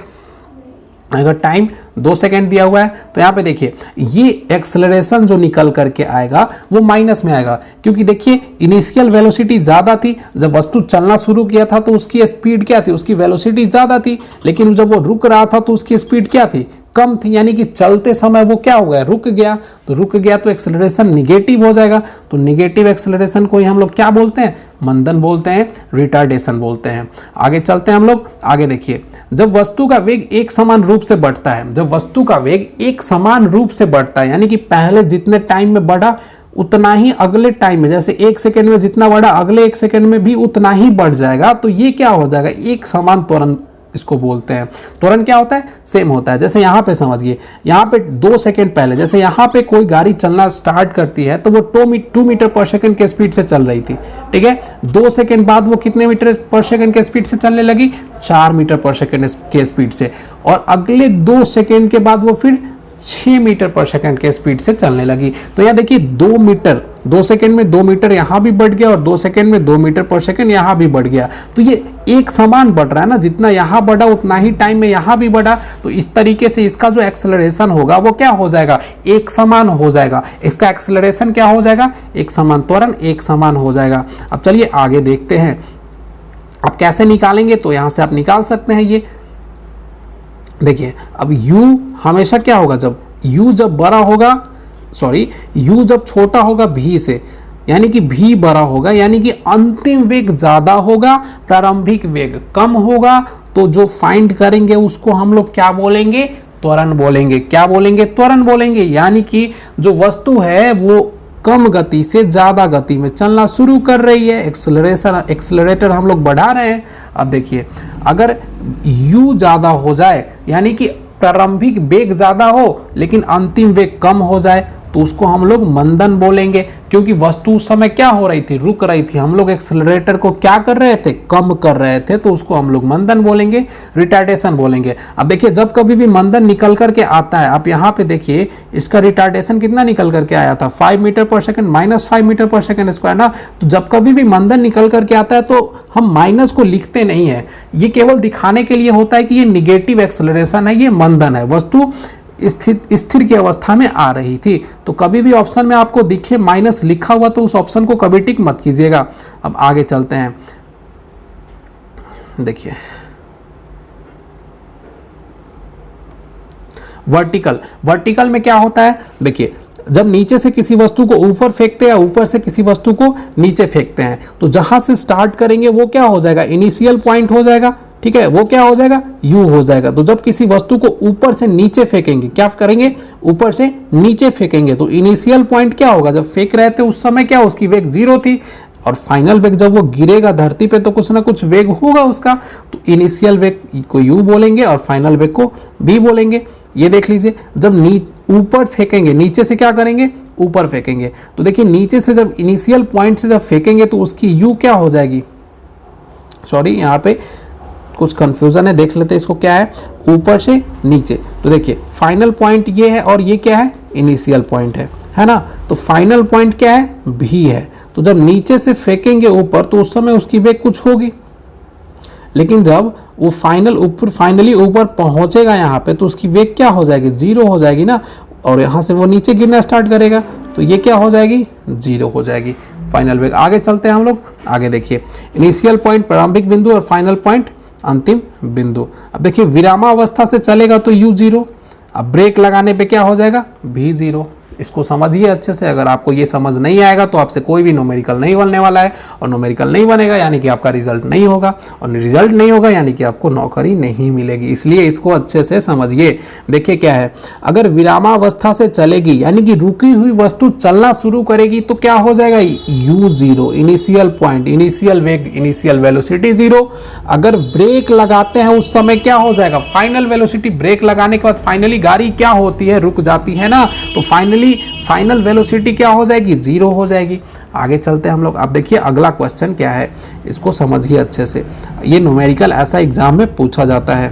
अगर टाइम 2 सेकेंड दिया हुआ है तो यहाँ पे देखिए ये एक्सेलरेशन जो निकल करके आएगा वो माइनस में आएगा, क्योंकि देखिए इनिशियल वेलोसिटी ज्यादा थी, जब वस्तु चलना शुरू किया था तो उसकी स्पीड क्या थी, उसकी वेलोसिटी ज्यादा थी, लेकिन जब वो रुक रहा था तो उसकी स्पीड क्या थी, कम थी, यानी कि चलते समय वो क्या हो गया, रुक गया। तो रुक गया तो एक्सेलरेशन निगेटिव हो जाएगा, तो निगेटिव एक्सेलरेशन को ही हम लोग क्या बोलते हैं, मंदन बोलते हैं, रिटार्डेशन बोलते हैं। आगे चलते हैं हम लोग, आगे देखिए जब वस्तु का वेग एक समान रूप से बढ़ता है, जब वस्तु का वेग एक समान रूप से बढ़ता है, यानी कि पहले जितने टाइम में बढ़ा उतना ही अगले टाइम में, जैसे 1 सेकेंड में जितना बढ़ा अगले 1 सेकेंड में भी उतना ही बढ़ जाएगा, तो ये क्या हो जाएगा, एक समान त्वरण इसको बोलते हैं। त्वरण क्या होता है, सेम होता है। जैसे यहाँ पे समझिए, यहाँ पे 2 सेकंड पहले जैसे यहाँ पे कोई गाड़ी चलना स्टार्ट करती है तो वो 2 मीटर पर सेकंड के स्पीड से चल रही थी, ठीक है। 2 सेकंड बाद वो कितने मीटर पर सेकंड के स्पीड से चलने लगी, 4 मीटर पर सेकंड के स्पीड से, और अगले 2 सेकंड के बाद वो फिर 6 मीटर पर सेकंड के स्पीड से चलने लगी। तो यहाँ देखिए 2 सेकंड में 2 मीटर यहाँ भी बढ़ गया और 2 सेकंड में 2 मीटर पर सेकंड यहाँ भी बढ़ गया। तो ये एक समान बढ़ रहा है ना, जितना यहाँ बढ़ा उतना ही टाइम में यहाँ भी बढ़ा। तो इस तरीके से इसका जो एक्सेलरेशन होगा वो क्या हो जाएगा, एक समान हो जाएगा। इसका एक्सेलरेशन क्या हो जाएगा, एक समान, त्वरण एक समान हो जाएगा। अब चलिए आगे देखते हैं अब कैसे निकालेंगे। तो यहाँ से आप निकाल सकते हैं ये देखिए। अब u हमेशा क्या होगा, जब u जब बड़ा होगा, सॉरी u जब छोटा होगा v से, यानी कि v बड़ा होगा, यानी कि अंतिम वेग ज्यादा होगा, प्रारंभिक वेग कम होगा, तो जो फाइंड करेंगे उसको हम लोग क्या बोलेंगे, त्वरण बोलेंगे। क्या बोलेंगे, त्वरण बोलेंगे। यानी कि जो वस्तु है वो कम गति से ज्यादा गति में चलना शुरू कर रही है, एक्सेलरेटर हम लोग बढ़ा रहे हैं। अब देखिए अगर u ज्यादा हो जाए, यानी कि प्रारंभिक वेग ज्यादा हो लेकिन अंतिम वेग कम हो जाए, तो उसको हम लोग मंदन बोलेंगे, क्योंकि वस्तु उस समय क्या हो रही थी, रुक रही थी। हम लोग एक्सेलरेटर को क्या कर रहे थे, कम कर रहे थे, तो उसको हम लोग मंदन बोलेंगे, रिटार्डेशन बोलेंगे। अब देखिए जब कभी भी मंदन निकल करके आता है, आप यहाँ पे देखिए इसका रिटार्डेशन कितना निकल करके आया था, 5 मीटर पर सेकंड, -5 मीटर पर सेकंड स्क्वायर ना। तो जब कभी भी मंदन निकल करके आता है तो हम माइनस को लिखते नहीं है, ये केवल दिखाने के लिए होता है कि ये निगेटिव एक्सेलरेशन है, ये मंदन है, वस्तु स्थिर की अवस्था में आ रही थी। तो कभी भी ऑप्शन में आपको दिखे माइनस लिखा हुआ तो उस ऑप्शन को कभी टिक मत कीजिएगा। अब आगे चलते हैं, देखिए वर्टिकल में क्या होता है, देखिए जब नीचे से किसी वस्तु को ऊपर फेंकते हैं या ऊपर से किसी वस्तु को नीचे फेंकते हैं, तो जहां से स्टार्ट करेंगे वो क्या हो जाएगा, इनिशियल पॉइंट हो जाएगा, ठीक है, वो क्या हो जाएगा, u हो जाएगा। तो जब किसी वस्तु को ऊपर से नीचे फेंकेंगे, क्या करेंगे, ऊपर से नीचे फेंकेंगे, तो इनिशियल पॉइंट क्या होगा, जब फेंक रहे थे उस समय क्या उसकी वेग 0 थी, और फाइनल वेग जब वो गिरेगा धरती पे तो कुछ ना कुछ वेग होगा उसका, तो इनिशियल वेग को u बोलेंगे और फाइनल वेग को v बोलेंगे। ये देख लीजिए, जब ऊपर फेंकेंगे, नीचे से क्या करेंगे, ऊपर फेंकेंगे, तो देखिए नीचे से जब इनिशियल पॉइंट से जब फेंकेंगे तो उसकी u क्या हो जाएगी, सॉरी यहाँ पे कुछ कंफ्यूजन है, देख लेते हैं इसको क्या है, ऊपर से नीचे। तो देखिए फाइनल पॉइंट ये है और ये क्या है, इनिशियल पॉइंट है ना। तो फाइनल पॉइंट क्या है, v है। तो जब नीचे से फेंकेंगे ऊपर तो उस समय उसकी वेग कुछ होगी, लेकिन जब वो फाइनली ऊपर पहुंचेगा यहाँ पे तो उसकी वेग क्या हो जाएगी, 0 हो जाएगी ना, और यहाँ से वो नीचे गिरना स्टार्ट करेगा तो ये क्या हो जाएगी, 0 हो जाएगी फाइनल वेग। आगे चलते हैं हम लोग, आगे देखिए इनिशियल पॉइंट प्रारंभिक बिंदु और फाइनल पॉइंट अंतिम बिंदु। अब देखिए विरामावस्था से चलेगा तो u 0, अब ब्रेक लगाने पे क्या हो जाएगा, v 0। इसको समझिए अच्छे से, अगर आपको ये समझ नहीं आएगा तो आपसे कोई भी न्यूमेरिकल नहीं बनने वाला है, और न्यूमेरिकल नहीं बनेगा यानी कि आपका रिजल्ट नहीं होगा, और रिजल्ट नहीं होगा यानी कि आपको नौकरी नहीं मिलेगी। इसलिए इसको अच्छे से समझिए। देखिए क्या है, अगर विरामावस्था से चलेगी यानी कि रुकी हुई वस्तु चलना शुरू करेगी तो क्या हो जाएगा, u 0, इनिशियल पॉइंट, इनिशियल वेग, इनिशियल वेलोसिटी 0। अगर ब्रेक लगाते हैं उस समय क्या हो जाएगा, फाइनल वेलोसिटी। ब्रेक लगाने के बाद फाइनली गाड़ी क्या होती है, रुक जाती है ना, तो फाइनल वेलोसिटी क्या हो जाएगी, 0 हो जाएगी। आगे चलते हैं हम लोग। अब देखिए अगला क्वेश्चन क्या है, इसको समझिए अच्छे से, ये न्यूमेरिकल ऐसा एग्जाम में पूछा जाता है।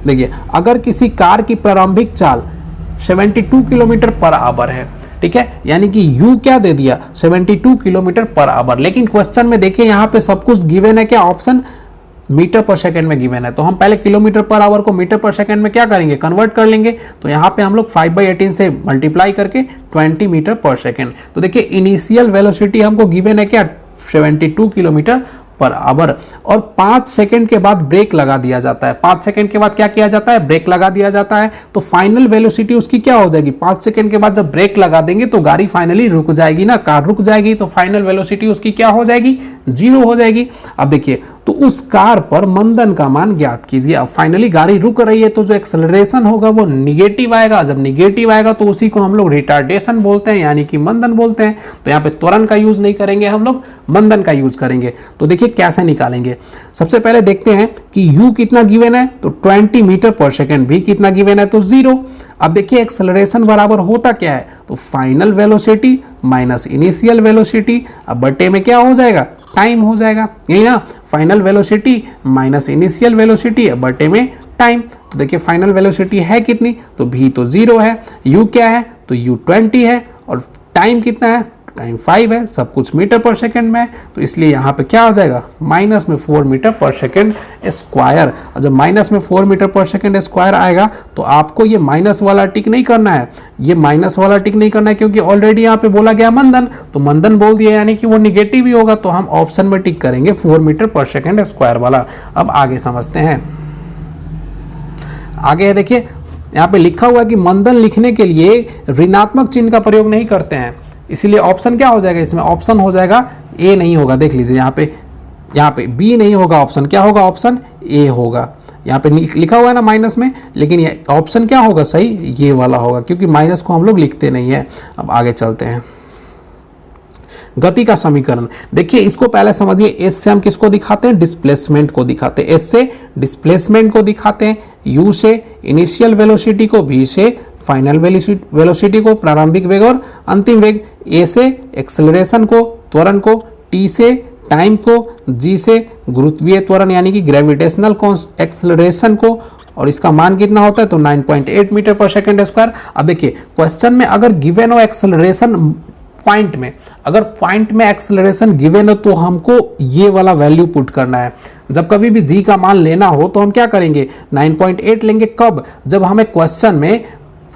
देखिए अगर किसी कार की प्रारंभिक चाल 72 किलोमीटर पर आवर है, ठीक है, यानी कि u क्या दे दिया, 72 किलोमीटर पर आवर, लेकिन क्वेश्चन में देखिए यहाँ पे सब कुछ गिवन है, क्या ऑप्शन मीटर पर सेकंड में गिवन है, तो हम पहले किलोमीटर पर आवर को मीटर पर सेकंड में क्या करेंगे, कन्वर्ट कर लेंगे। तो यहाँ पे हम लोग 5/18 से मल्टीप्लाई करके 20 मीटर पर सेकंड। तो देखिए इनिशियल वेलोसिटी हमको गिवन है क्या, 72 किलोमीटर पर आवर, और 5 सेकंड के बाद ब्रेक लगा दिया जाता है। 5 सेकंड के बाद क्या किया जाता है, ब्रेक लगा दिया जाता है। तो फाइनल वेलोसिटी उसकी क्या हो जाएगी, 5 सेकंड के बाद जब ब्रेक लगा देंगे तो गाड़ी फाइनली रुक जाएगी ना, कार रुक जाएगी, तो फाइनल वेलोसिटी उसकी क्या हो जाएगी, 0 हो जाएगी। अब देखिए, तो उस कार पर मंदन का मान ज्ञात कीजिए। अब फाइनली गाड़ी रुक रही है तो जो एक्सेलरेशन होगा वो निगेटिव आएगा। जब निगेटिव आएगा तो उसी को हम लोग रिटार्डेशन बोलते हैं, यानी कि मंदन बोलते हैं। तो यहाँ पे त्वरण का यूज नहीं करेंगे, हम लोग मंदन का यूज करेंगे। तो देखिए कैसे निकालेंगे। सबसे पहले देखते हैं कि u कितना गिवन है, तो 20 मीटर पर सेकेंड। v कितना गिवन है, तो 0। अब देखिए एक्सेलरेशन बराबर होता क्या है, तो final velocity minus initial velocity. अब बटे में क्या हो जाएगा, टाइम हो जाएगा, यही ना। Final velocity minus initial velocity बटे में टाइम। तो देखिए फाइनल वेलोसिटी है कितनी, तो v तो 0 है, u क्या है, तो u 20 है, और टाइम कितना है, टाइम 5 है। सब कुछ मीटर पर सेकेंड में है, तो इसलिए यहाँ पे क्या आ जाएगा, माइनस में 4 मीटर पर सेकेंड स्क्वायर। और जब माइनस में 4 मीटर पर सेकेंड स्क्वायर आएगा तो आपको ये माइनस वाला टिक नहीं करना है, ये माइनस वाला टिक नहीं करना है, क्योंकि ऑलरेडी यहाँ पे बोला गया मंदन, तो मंदन बोल दिया यानी कि वो निगेटिव ही होगा। तो हम ऑप्शन में टिक करेंगे 4 मीटर पर सेकेंड स्क्वायर वाला। अब आगे समझते हैं। आगे है देखिए, यहाँ पे लिखा हुआ है कि मंदन लिखने के लिए ऋणात्मक चिन्ह का प्रयोग नहीं करते हैं, इसीलिए ऑप्शन क्या हो जाएगा, इसमें ऑप्शन हो जाएगा ए नहीं होगा। देख लीजिए यहाँ पे बी नहीं होगा, ऑप्शन क्या होगा, ऑप्शन ए होगा। यहाँ पे लिखा हुआ है ना माइनस में, लेकिन ये ऑप्शन क्या होगा सही, ये वाला होगा, क्योंकि माइनस को हम लोग लिखते नहीं है। अब आगे चलते हैं। गति का समीकरण देखिए, इसको पहले समझिए। एस से हम किसको दिखाते हैं, डिस्प्लेसमेंट को दिखाते हैं। एस से डिस्प्लेसमेंट को दिखाते हैं, यू से इनिशियल वेलोसिटी को, वी से फाइनल वेलोसिटी को, प्रारंभिक वेग और अंतिम वेग, ए से एक्सेलरेशन को, त्वरण को, टी से टाइम को, जी से गुरुत्वीय त्वरण यानी कि ग्रेविटेशनल एक्सेलरेशन को, और इसका मान कितना होता है, तो 9.8 मीटर पर सेकेंड स्क्वायर। अब देखिए क्वेश्चन में अगर गिवन हो एक्सेलरेशन पॉइंट में, अगर पॉइंट में एक्सेलरेशन गिवन हो तो हमको ये वाला वैल्यू पुट करना है। जब कभी भी जी का मान लेना हो तो हम क्या करेंगे, 9.8 लेंगे। कब, जब हमें क्वेश्चन में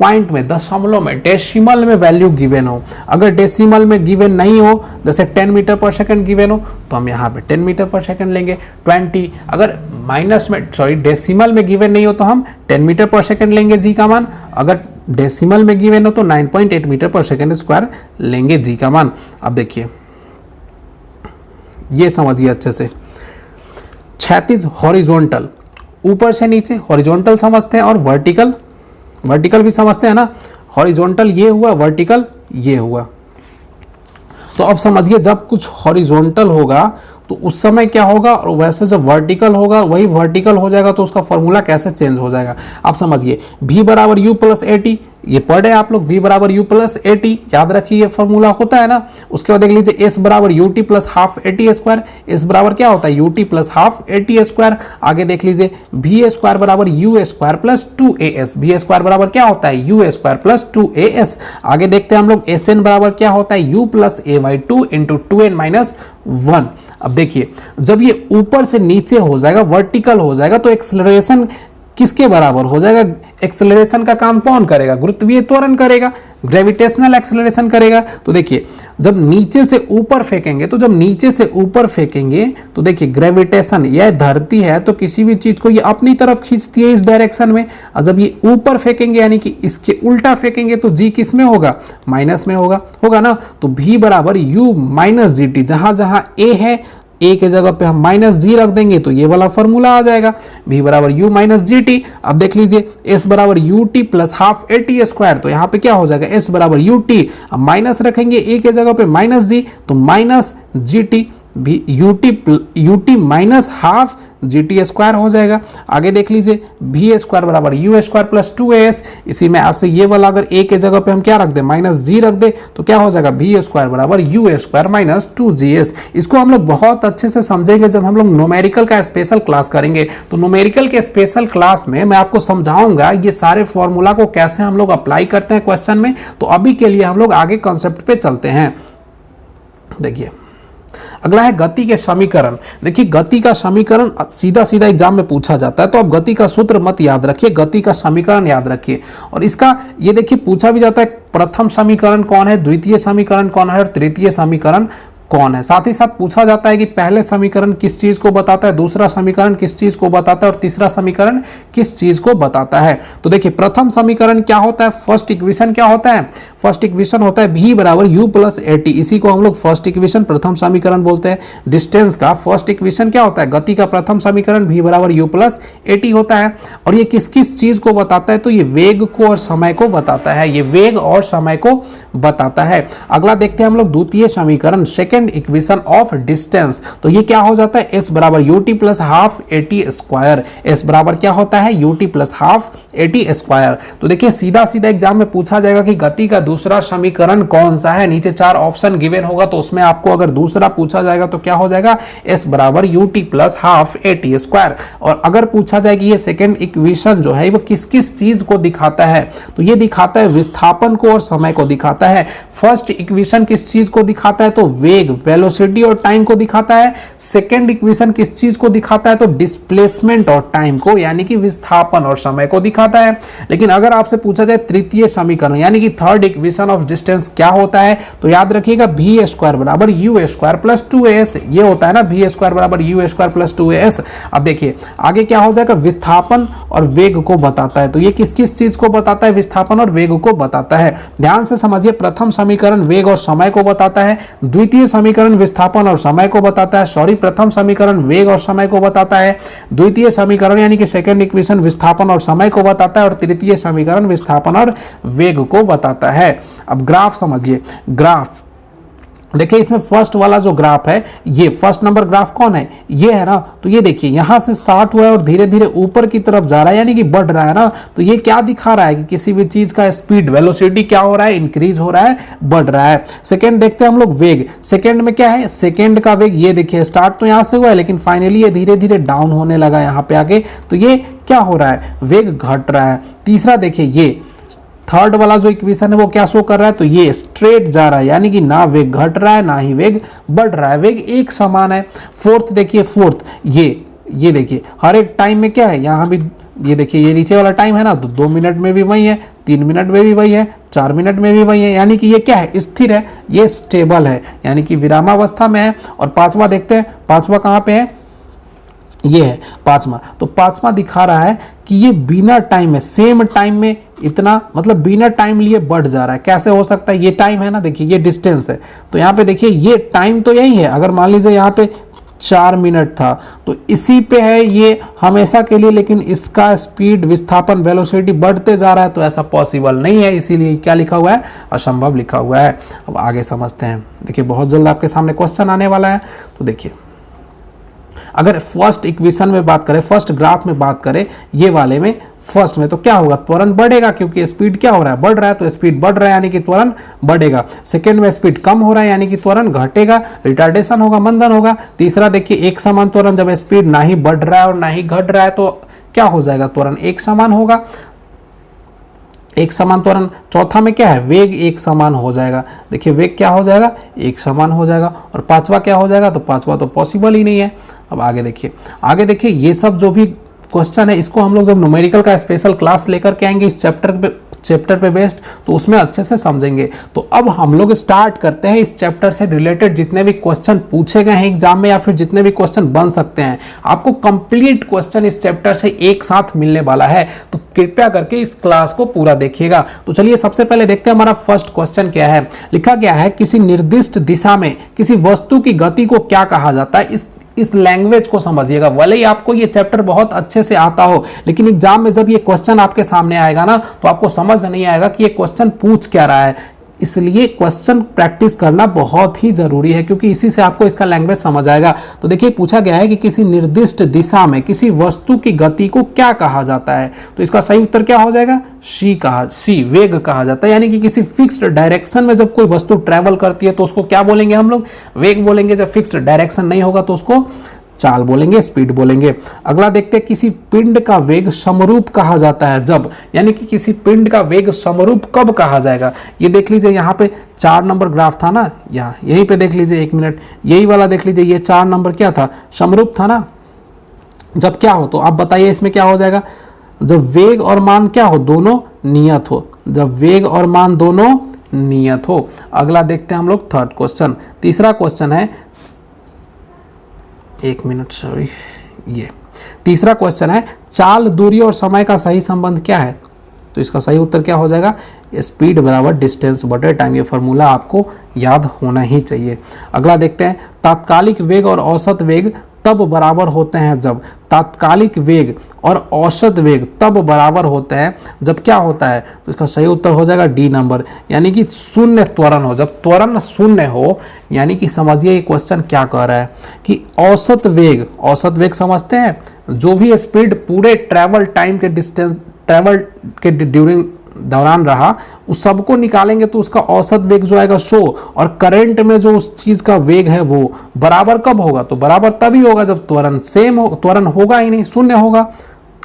पॉइंट में, दशमलव में, डेसिमल में वैल्यू गिवन हो। अगर डेसिमल में गिवन नहीं हो, जैसे 10 मीटर पर सेकंड गिवन हो, तो हम यहाँ पे 10 मीटर पर सेकंड लेंगे। 20 अगर डेसिमल में गिवन नहीं हो तो हम 10 मीटर पर सेकंड लेंगे जी का मान। अगर डेसिमल में गिवन हो तो 9.8 मीटर पर सेकंड स्क्वायर लेंगे जी का मान। अब देखिए ये समझिए अच्छे से। क्षैतिज हॉरिजॉन्टल, ऊपर से नीचे हॉरिजॉन्टल समझते हैं, और वर्टिकल भी समझते हैं ना। हॉरिजॉन्टल ये हुआ, वर्टिकल ये हुआ। तो अब समझिए जब कुछ हॉरिजॉन्टल होगा तो उस समय क्या होगा, और वैसे जब वर्टिकल होगा वही वर्टिकल हो जाएगा, तो उसका फॉर्मूला कैसे चेंज हो जाएगा। आप समझिए v बराबर u प्लस ए टी, ये पढ़े आप लोग, v बराबर u प्लस ए टी, याद रखिए ये फॉर्मूला होता है ना। उसके बाद देख लीजिए s बराबर U T plus half A T square, s बराबर क्या होता है u T plus half A T square. आगे देख लीजिए v स्क्वायर बराबर u square plus 2as, v square बराबर क्या होता है u स्क्वायर प्लस 2as। आगे देखते हैं हम लोग sn बराबर क्या होता है u plus a by 2 into 2n minus 1। अब देखिए जब ये ऊपर से नीचे हो जाएगा, वर्टिकल हो जाएगा, तो एक्सेलरेशन किसके बराबर हो जाएगा, एक्सेलरेशन का काम कौन करेगा, गुरुत्वीय त्वरण करेगा, ग्रेविटेशनल एक्सेलरेशन करेगा। तो देखिए जब नीचे से ऊपर फेंकेंगे, तो जब नीचे से ऊपर फेंकेंगे तो देखिए ग्रेविटेशन, यह धरती है तो किसी भी चीज को ये अपनी तरफ खींचती है इस डायरेक्शन में, और जब ये ऊपर फेंकेंगे यानी कि इसके उल्टा फेंकेंगे तो जी किस में होगा, माइनस में होगा ना। तो v बराबर u माइनस जी टी, जहां जहां a है, ए के जगह पे हम माइनस जी रख देंगे तो ये वाला फॉर्मूला आ जाएगा, v बराबर u माइनस जी टी। अब देख लीजिए s बराबर U T plus half A T square, तो यहाँ पे क्या हो जाएगा, s बराबर यू टी, अब माइनस रखेंगे ए के जगह पे माइनस जी, तो minus G T, U T minus half G T square हो जाएगा। आगे देख लीजिए v स्क्वायर बराबर यू स्क्वायर प्लस 2as, इसी में आज से ये वाला अगर a के जगह पे हम क्या रख दे, माइनस जी रख दे, तो क्या हो जाएगा v स्क्वायर बराबर यू स्क्वायर माइनस 2gs। इसको हम लोग बहुत अच्छे से समझेंगे जब हम लोग न्यूमेरिकल का स्पेशल क्लास करेंगे। तो न्यूमेरिकल के स्पेशल क्लास में मैं आपको समझाऊंगा ये सारे फॉर्मूला को कैसे हम लोग अप्लाई करते हैं क्वेश्चन में। तो अभी के लिए हम लोग आगे कॉन्सेप्ट पे चलते हैं। देखिए अगला है गति के समीकरण। देखिए गति का समीकरण सीधा सीधा एग्जाम में पूछा जाता है, तो आप गति का सूत्र मत याद रखिए, गति का समीकरण याद रखिए। और इसका ये देखिए पूछा भी जाता है, प्रथम समीकरण कौन है, द्वितीय समीकरण कौन है और तृतीय समीकरण कौन है। साथ ही साथ पूछा जाता है कि पहले समीकरण किस चीज को बताता है, दूसरा समीकरण किस चीज को बताता है और तीसरा समीकरण किस चीज को बताता है। तो देखिए प्रथम समीकरण क्या होता है, फर्स्ट इक्वेशन क्या होता है, फर्स्ट इक्वेशन होता है v बराबर u प्लस at, इसी को हम लोग फर्स्ट इक्वेशन प्रथम समीकरण बोलते हैं। डिस्टेंस का फर्स्ट इक्वेशन क्या होता है, गति का प्रथम समीकरण v बराबर u प्लस at होता है। और ये किस किस चीज को बताता है, तो ये वेग को और समय को बताता है, ये वेग और समय को बताता है। अगला देखते हैं हम लोग द्वितीय समीकरण, सेकंड इक्वेशन ऑफ डिस्टेंस। तो ये क्या हो जाता है, s बराबर ut plus half at square, s बराबर क्या होता है ut plus half at square. तो देखिए सीधा सीधा एग्जाम में पूछा जाएगा कि गति का दूसरा समीकरण कौन सा है, नीचे 4 ऑप्शन गिवन होगा, तो उसमें आपको अगर दूसरा पूछा जाएगा तो क्या हो जाएगा, s बराबर ut plus half at square. और अगर पूछा जाए कि ये सेकंड इक्वेशन जो है वो किस किस चीज को दिखाता है, तो ये दिखाता है विस्थापन को और समय को दिखाता है। फर्स्ट इक्वेशन किस चीज को दिखाता है, तो वेग, वेलोसिटी और टाइम को दिखाता है। सेकंड इक्वेशन किस चीज को दिखाता है, तो डिस्प्लेसमेंट और टाइम को, यानी कि विस्थापन और समय को दिखाता है। लेकिन अगर आपसे पूछा जाए तृतीय समीकरण यानी कि थर्ड इक्वेशन ऑफ डिस्टेंस क्या होता है, तो याद रखिएगा v स्क्वायर बराबर u स्क्वायर प्लस 2as, ये होता है ना v स्क्वायर बराबर u स्क्वायर प्लस 2as। अब देखिए आगे क्या हो जाएगा, विस्थापन और वेग को बताता है। तो ये किस किस चीज को बताता है, विस्थापन और वेग को बताता है। ध्यान से समझिए, प्रथम समीकरण वेग और समय को बताता है, द्वितीय समीकरण विस्थापन और समय को बताता है, सॉरी प्रथम समीकरण वेग और समय को बताता है, द्वितीय समीकरण यानी कि सेकंड इक्वेशन विस्थापन और समय को बताता है, और तृतीय समीकरण विस्थापन और वेग को बताता है। अब ग्राफ समझिए, ग्राफ देखिए इसमें फर्स्ट वाला जो ग्राफ है, ये फर्स्ट नंबर ग्राफ कौन है, ये है ना। तो ये देखिए यहां से स्टार्ट हुआ है और धीरे धीरे ऊपर की तरफ जा रहा है, यानी कि बढ़ रहा है ना। तो ये क्या दिखा रहा है कि किसी भी चीज का स्पीड, वेलोसिटी क्या हो रहा है, इंक्रीज हो रहा है, बढ़ रहा है। सेकंड देखते हैं हम लोग वेग, सेकंड में क्या है, सेकंड का वेग, ये देखिए स्टार्ट तो यहां से हुआ है लेकिन फाइनली ये धीरे धीरे डाउन होने लगा यहाँ पे आके, तो ये क्या हो रहा है, वेग घट रहा है। तीसरा देखिए ये थर्ड वाला जो इक्वेशन है वो क्या शो कर रहा है, तो ये स्ट्रेट जा रहा है, यानी कि ना वेग घट रहा है ना ही वेग बढ़ रहा है, वेग एक समान है। फोर्थ देखिए, फोर्थ ये देखिए हर एक टाइम में क्या है, यहाँ भी ये देखिए ये नीचे वाला टाइम है ना, तो 2 मिनट में भी वही है, 3 मिनट में भी वही है, 4 मिनट में भी वही है, यानी कि ये क्या है, स्थिर है, ये स्टेबल है, यानी कि विरामावस्था में है। और पांचवा देखते हैं, पांचवा कहाँ पे है, ये है पांचवा। तो पांचवा दिखा रहा है कि ये बिना टाइम में, सेम टाइम में इतना, मतलब बिना टाइम लिए बढ़ जा रहा है। कैसे हो सकता है, ये टाइम है ना, देखिए ये डिस्टेंस है, तो यहाँ पे देखिए ये टाइम तो यही है। अगर मान लीजिए यहाँ पे 4 मिनट था तो इसी पे है ये हमेशा के लिए, लेकिन इसका स्पीड, विस्थापन, वेलोसिटी बढ़ते जा रहा है, तो ऐसा पॉसिबल नहीं है, इसीलिए क्या लिखा हुआ है, असंभव लिखा हुआ है। अब आगे समझते हैं, देखिए बहुत जल्द आपके सामने क्वेश्चन आने वाला है। तो देखिए अगर फर्स्ट इक्वेशन में बात करें, फर्स्ट ग्राफ में बात करें, ये वाले में फर्स्ट में, तो क्या होगा, त्वरण बढ़ेगा, क्योंकि स्पीड क्या हो रहा है, बढ़ रहा है, तो स्पीड बढ़ रहा है यानी कि त्वरण बढ़ेगा। सेकंड में स्पीड कम हो रहा है यानी कि त्वरण घटेगा, रिटार्डेशन होगा, मंदन होगा। तीसरा देखिए एक समान त्वरण, जब स्पीड ना ही बढ़ रहा है और ना ही घट रहा है तो क्या हो जाएगा, त्वरण एक समान होगा, एक समान त्वरण। चौथा में क्या है, वेग एक समान हो जाएगा, देखिए वेग क्या हो जाएगा, एक समान हो जाएगा। और पांचवा क्या हो जाएगा, तो पांचवा तो पॉसिबल ही नहीं है। अब आगे देखिए ये सब जो भी क्वेश्चन है, इसको हम लोग जब न्यूमेरिकल का स्पेशल क्लास लेकर के आएंगे इस चैप्टर पे बेस्ड, तो उसमें अच्छे से समझेंगे। तो अब हम लोग स्टार्ट करते हैं इस चैप्टर से रिलेटेड जितने भी क्वेश्चन पूछे गए हैं एग्जाम में, या फिर जितने भी क्वेश्चन बन सकते हैं, आपको कंप्लीट क्वेश्चन इस चैप्टर से एक साथ मिलने वाला है, तो कृपया करके इस क्लास को पूरा देखिएगा। तो चलिए सबसे पहले देखते हैं हमारा फर्स्ट क्वेश्चन क्या है। लिखा गया है, किसी निर्दिष्ट दिशा में किसी वस्तु की गति को क्या कहा जाता है। इस लैंग्वेज को समझिएगा, भले ही आपको ये चैप्टर बहुत अच्छे से आता हो, लेकिन एग्जाम में जब ये क्वेश्चन आपके सामने आएगा ना, तो आपको समझ नहीं आएगा कि ये क्वेश्चन पूछ क्या रहा है। इसलिए क्वेश्चन प्रैक्टिस करना बहुत ही जरूरी है, क्योंकि इसी से आपको इसका लैंग्वेज समझ आएगा। तो देखिए पूछा गया है कि किसी निर्दिष्ट दिशा में किसी वस्तु की गति को क्या कहा जाता है, तो इसका सही उत्तर क्या हो जाएगा, सी, वेग कहा जाता है। यानी कि किसी फिक्स्ड डायरेक्शन में जब कोई वस्तु ट्रेवल करती है तो उसको क्या बोलेंगे हम लोग, वेग बोलेंगे। जब फिक्स्ड डायरेक्शन नहीं होगा तो उसको चाल बोलेंगे, स्पीड बोलेंगे। अगला देखते हैं, किसी पिंड का वेग समरूप कहा जाता है जब, यानी कि किसी पिंड का वेग समरूप कब कहा जाएगा। ये देख लीजिए यहाँ पे 4 नंबर ग्राफ था ना, यहाँ यहीं पे देख लीजिए, 1 मिनट यही वाला देख लीजिए, ये 4 नंबर क्या था, समरूप था ना। जब क्या हो, तो आप बताइए इसमें क्या हो जाएगा, जब वेग और मान क्या हो, दोनों नियत हो। जब वेग और मान दोनों नियत हो। अगला देखते हैं हम लोग थर्ड क्वेश्चन। तीसरा क्वेश्चन है, एक मिनट सॉरी, ये तीसरा क्वेश्चन है, चाल, दूरी और समय का सही संबंध क्या है? तो इसका सही उत्तर क्या हो जाएगा? स्पीड बराबर डिस्टेंस बटे टाइम। ये फार्मूला आपको याद होना ही चाहिए। अगला देखते हैं, तात्कालिक वेग और औसत वेग तब बराबर होते हैं जब, तात्कालिक वेग और औसत वेग तब बराबर होते हैं जब क्या होता है? तो इसका सही उत्तर हो जाएगा डी नंबर, यानी कि शून्य त्वरण हो। जब त्वरण शून्य हो, यानी कि समझिए ये क्वेश्चन क्या कह रहा है कि औसत वेग समझते हैं, जो भी स्पीड पूरे ट्रैवल टाइम के डिस्टेंस, ट्रैवल के ड्यूरिंग दौरान रहा, उस सबको निकालेंगे तो उसका औसत वेग जो आएगा 100, और करंट में जो उस चीज का वेग है वो बराबर कब होगा? तो बराबर तभी होगा जब त्वरण सेम हो। त्वरण होगा ही नहीं, शून्य होगा,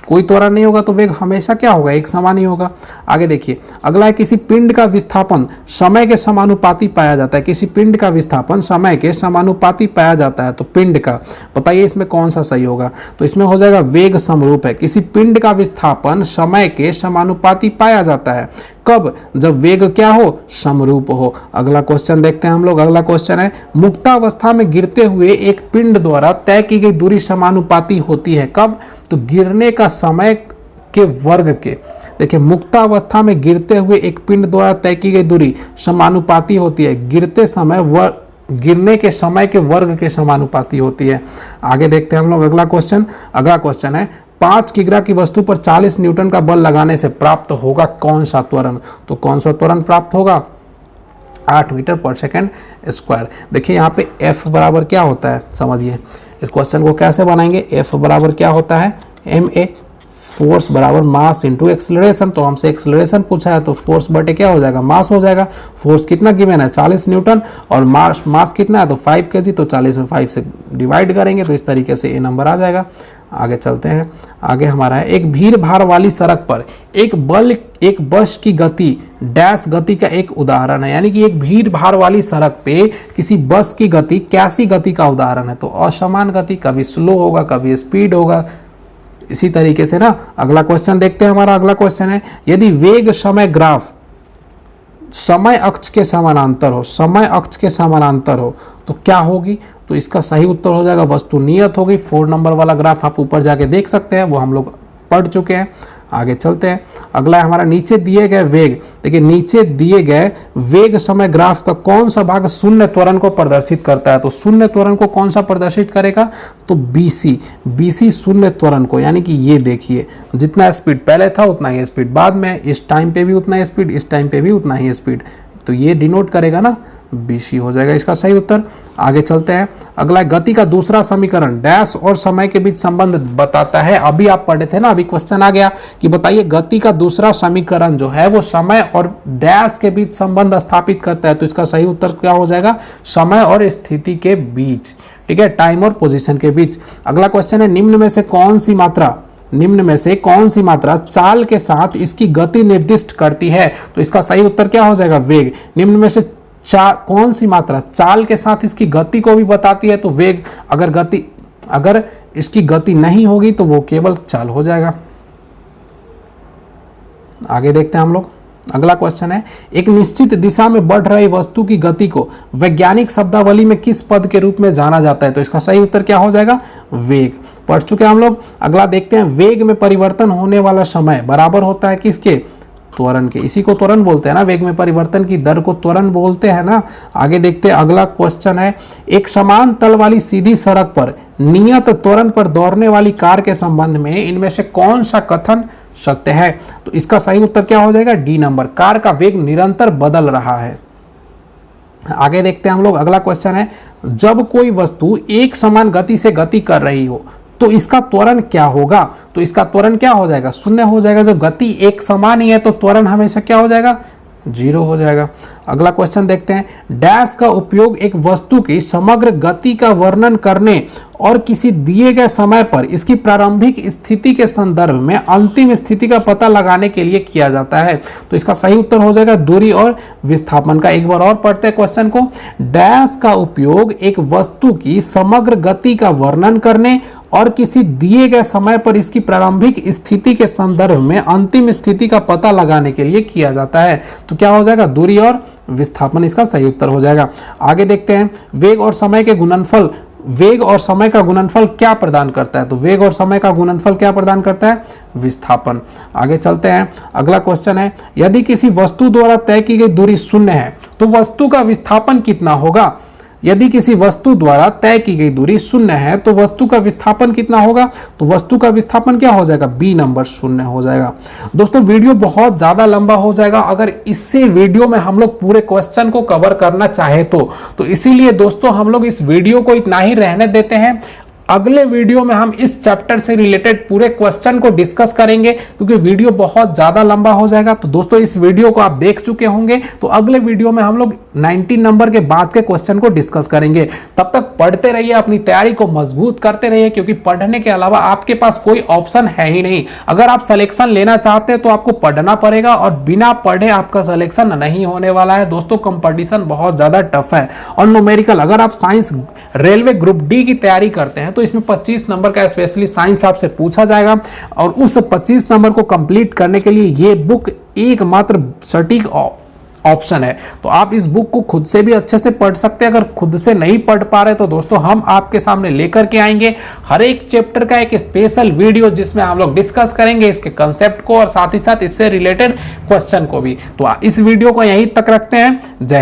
कोई त्वरण नहीं होगा, तो वेग हमेशा क्या होगा? एक समान ही होगा। आगे देखिए, अगला है, किसी पिंड का विस्थापन समय के समानुपाती पाया जाता है। किसी पिंड का विस्थापन समय के समानुपाती पाया जाता है, तो पिंड का बताइए इसमें कौन सा सही होगा? तो इसमें हो जाएगा वेग समरूप है। किसी पिंड का विस्थापन समय के समानुपाती पाया जाता है, कब? जब वेग क्या हो? समरूप हो। अगला क्वेश्चन देखते हैं हम लोग। अगला क्वेश्चन है, मुक्तावस्था में गिरते हुए एक पिंड द्वारा तय की गई दूरी समानुपाती होती है, कब? तो गिरने का समय के वर्ग के। देखिए, मुक्तावस्था में गिरते हुए एक पिंड द्वारा तय की गई दूरी समानुपाती होती है, गिरने के समय के वर्ग के समानुपाती होती है। आगे देखते हैं हम लोग अगला क्वेश्चन है, 5 किग्रा की वस्तु पर 40 न्यूटन का बल लगाने से प्राप्त होगा कौन सा त्वरण? तो कौन सा त्वरण प्राप्त होगा? 8 मीटर पर सेकेंड स्क्वायर। देखिए यहाँ पे F बराबर क्या होता है, समझिए इस क्वेश्चन को कैसे बनाएंगे। F बराबर क्या होता है? ma, फोर्स बराबर मास इंटू एक्सेलरेशन। तो हमसे एक्सेलरेशन पूछा है, तो फोर्स बटे क्या हो जाएगा? मास हो जाएगा। फोर्स कितना गिवन है? 40 न्यूटन, और मास कितना है? तो 5 kg। तो 40 में 5 से डिवाइड करेंगे तो इस तरीके से ये नंबर आ जाएगा। आगे चलते हैं। आगे हमारा है, एक भीड़ भाड़ वाली सड़क पर एक बस की गति डैश गति का एक उदाहरण है। यानी कि एक भीड़ भाड़ वाली सड़क पे किसी बस की गति कैसी गति का उदाहरण है? तो असमान गति, कभी स्लो होगा, कभी स्पीड होगा। इसी तरीके से ना अगला क्वेश्चन देखते हैं। हमारा अगला क्वेश्चन है, यदि वेग समय ग्राफ समय अक्ष के समानांतर हो तो क्या होगी? तो इसका सही उत्तर हो जाएगा वस्तु नियत होगी। 4 नंबर वाला ग्राफ आप ऊपर जाके देख सकते हैं, वो हम लोग पढ़ चुके हैं। आगे चलते हैं। अगला है हमारा, नीचे दिए गए वेग। देखिए, नीचे दिए गए वेग समय ग्राफ का कौन सा भाग शून्य त्वरण को प्रदर्शित करता है? तो शून्य त्वरण को कौन सा प्रदर्शित करेगा? तो BC शून्य त्वरण को। यानी कि ये देखिए, जितना स्पीड पहले था उतना ही स्पीड बाद में, इस टाइम पे भी उतना ही स्पीड, इस टाइम पे भी उतना ही स्पीड, तो ये डिनोट करेगा ना, BC हो जाएगा इसका सही उत्तर। आगे चलते हैं। अगला, गति का दूसरा समीकरण डैश और समय के बीच संबंध बताता है। अभी आप पढ़े थे ना, अभी क्वेश्चन आ गया कि बताइए गति का दूसरा समीकरण जो है वो समय और डैश के बीच संबंध स्थापित करता है। तो इसका सही उत्तर क्या हो जाएगा? समय और स्थिति के बीच, ठीक है, टाइम और पोजीशन के बीच। अगला क्वेश्चन है, निम्न में से कौन सी मात्रा चाल के साथ इसकी गति निर्दिष्ट करती है? तो इसका सही उत्तर क्या हो जाएगा? वेग। निम्न में से कौन सी मात्रा चाल के साथ इसकी गति को भी बताती है? तो वेग। अगर इसकी गति नहीं होगी तो वो केवल चाल हो जाएगा। आगे देखते हैं हम लोग। अगला क्वेश्चन है, एक निश्चित दिशा में बढ़ रही वस्तु की गति को वैज्ञानिक शब्दावली में किस पद के रूप में जाना जाता है? तो इसका सही उत्तर क्या हो जाएगा? वेग। पढ़ चुके हैं हम लोग। अगला देखते हैं, वेग में परिवर्तन होने वाला समय बराबर होता है किसके? त्वरण के। इसी को त्वरण बोलते हैं ना, वेग में परिवर्तन की दर को त्वरण बोलते हैं ना। आगे देखते हैं। अगला क्वेश्चन है, एक समान तल वाली सीधी सड़क पर नियत त्वरण पर दौड़ने वाली कार के संबंध में इनमें से कौन सा कथन सत्य है? तो इसका सही उत्तर क्या हो जाएगा? D number. कार का वेग निरंतर बदल रहा है। आगे देखते हैं हम लोग। अगला क्वेश्चन है, जब कोई वस्तु एक समान गति से गति कर रही हो तो इसका त्वरण क्या होगा? तो इसका त्वरण क्या हो जाएगा? शून्य हो जाएगा। जब गति एक समान ही है तो त्वरण हमेशा क्या हो जाएगा? 0 हो जाएगा। अगला क्वेश्चन देखते हैं, डैश का उपयोग एक वस्तु की समग्र गति का वर्णन करने और किसी दिए गए समय पर इसकी प्रारंभिक स्थिति के संदर्भ में अंतिम स्थिति का पता लगाने के लिए किया जाता है। तो इसका सही उत्तर हो जाएगा दूरी और विस्थापन का। एक बार और पढ़ते हैं क्वेश्चन को। डैश का उपयोग एक वस्तु की समग्र गति का वर्णन करने और किसी दिए गए समय पर इसकी प्रारंभिक स्थिति के संदर्भ में अंतिम स्थिति का पता लगाने के लिए किया जाता है। तो क्या हो जाएगा, दूरी और विस्थापन इसका सही उत्तर हो जाएगा। आगे देखते हैं, वेग और समय के गुणनफल, वेग और समय का गुणनफल क्या प्रदान करता है? तो वेग और समय का गुणनफल क्या प्रदान करता है? विस्थापन। आगे चलते हैं, अगला क्वेश्चन है, यदि किसी वस्तु द्वारा तय की गई दूरी शून्य है तो वस्तु का विस्थापन कितना होगा? यदि किसी वस्तु द्वारा तय की गई दूरी शून्य है तो वस्तु का विस्थापन कितना होगा? तो वस्तु का विस्थापन क्या हो जाएगा? बी नंबर, शून्य हो जाएगा। दोस्तों वीडियो बहुत ज्यादा लंबा हो जाएगा अगर इससे वीडियो में हम लोग पूरे क्वेश्चन को कवर करना चाहे तो इसीलिए दोस्तों हम लोग इस वीडियो को इतना ही रहने देते हैं। अगले वीडियो में हम इस चैप्टर से रिलेटेड पूरे क्वेश्चन को डिस्कस करेंगे क्योंकि वीडियो बहुत ज्यादा लंबा हो जाएगा। तो दोस्तों इस वीडियो को आप देख चुके होंगे, तो अगले वीडियो में हम लोग 90 नंबर के बाद के क्वेश्चन को डिस्कस करेंगे। तब तक पढ़ते रहिए, अपनी तैयारी को मजबूत करते रहिए क्योंकि पढ़ने के अलावा आपके पास कोई ऑप्शन है ही नहीं। अगर आप सिलेक्शन लेना चाहते हैं तो आपको पढ़ना पड़ेगा और बिना पढ़े आपका सिलेक्शन नहीं होने वाला है। दोस्तों कंपटीशन बहुत ज्यादा टफ है और न्यूमेरिकल, अगर आप साइंस रेलवे ग्रुप डी की तैयारी करते हैं तो इसमें 25 नंबर का स्पेशली साइंस आपसे पूछा जाएगा और उस 25 नंबर को कंप्लीट करने के लिए ये बुक एकमात्र सटीक ऑप्शन है। तो आप इस बुक को खुद से भी अच्छे से पढ़ सकते हैं। अगर खुद से नहीं पढ़ पा रहे तो दोस्तों हम आपके सामने लेकर के आएंगे हर एक चैप्टर का एक स्पेशल वीडियो जिसमें हम लोग डिस्कस करेंगे इसके कंसेप्ट को और साथ ही साथ इससे रिलेटेड क्वेश्चन को भी। तो इस वीडियो को यहीं तक रखते हैं। जय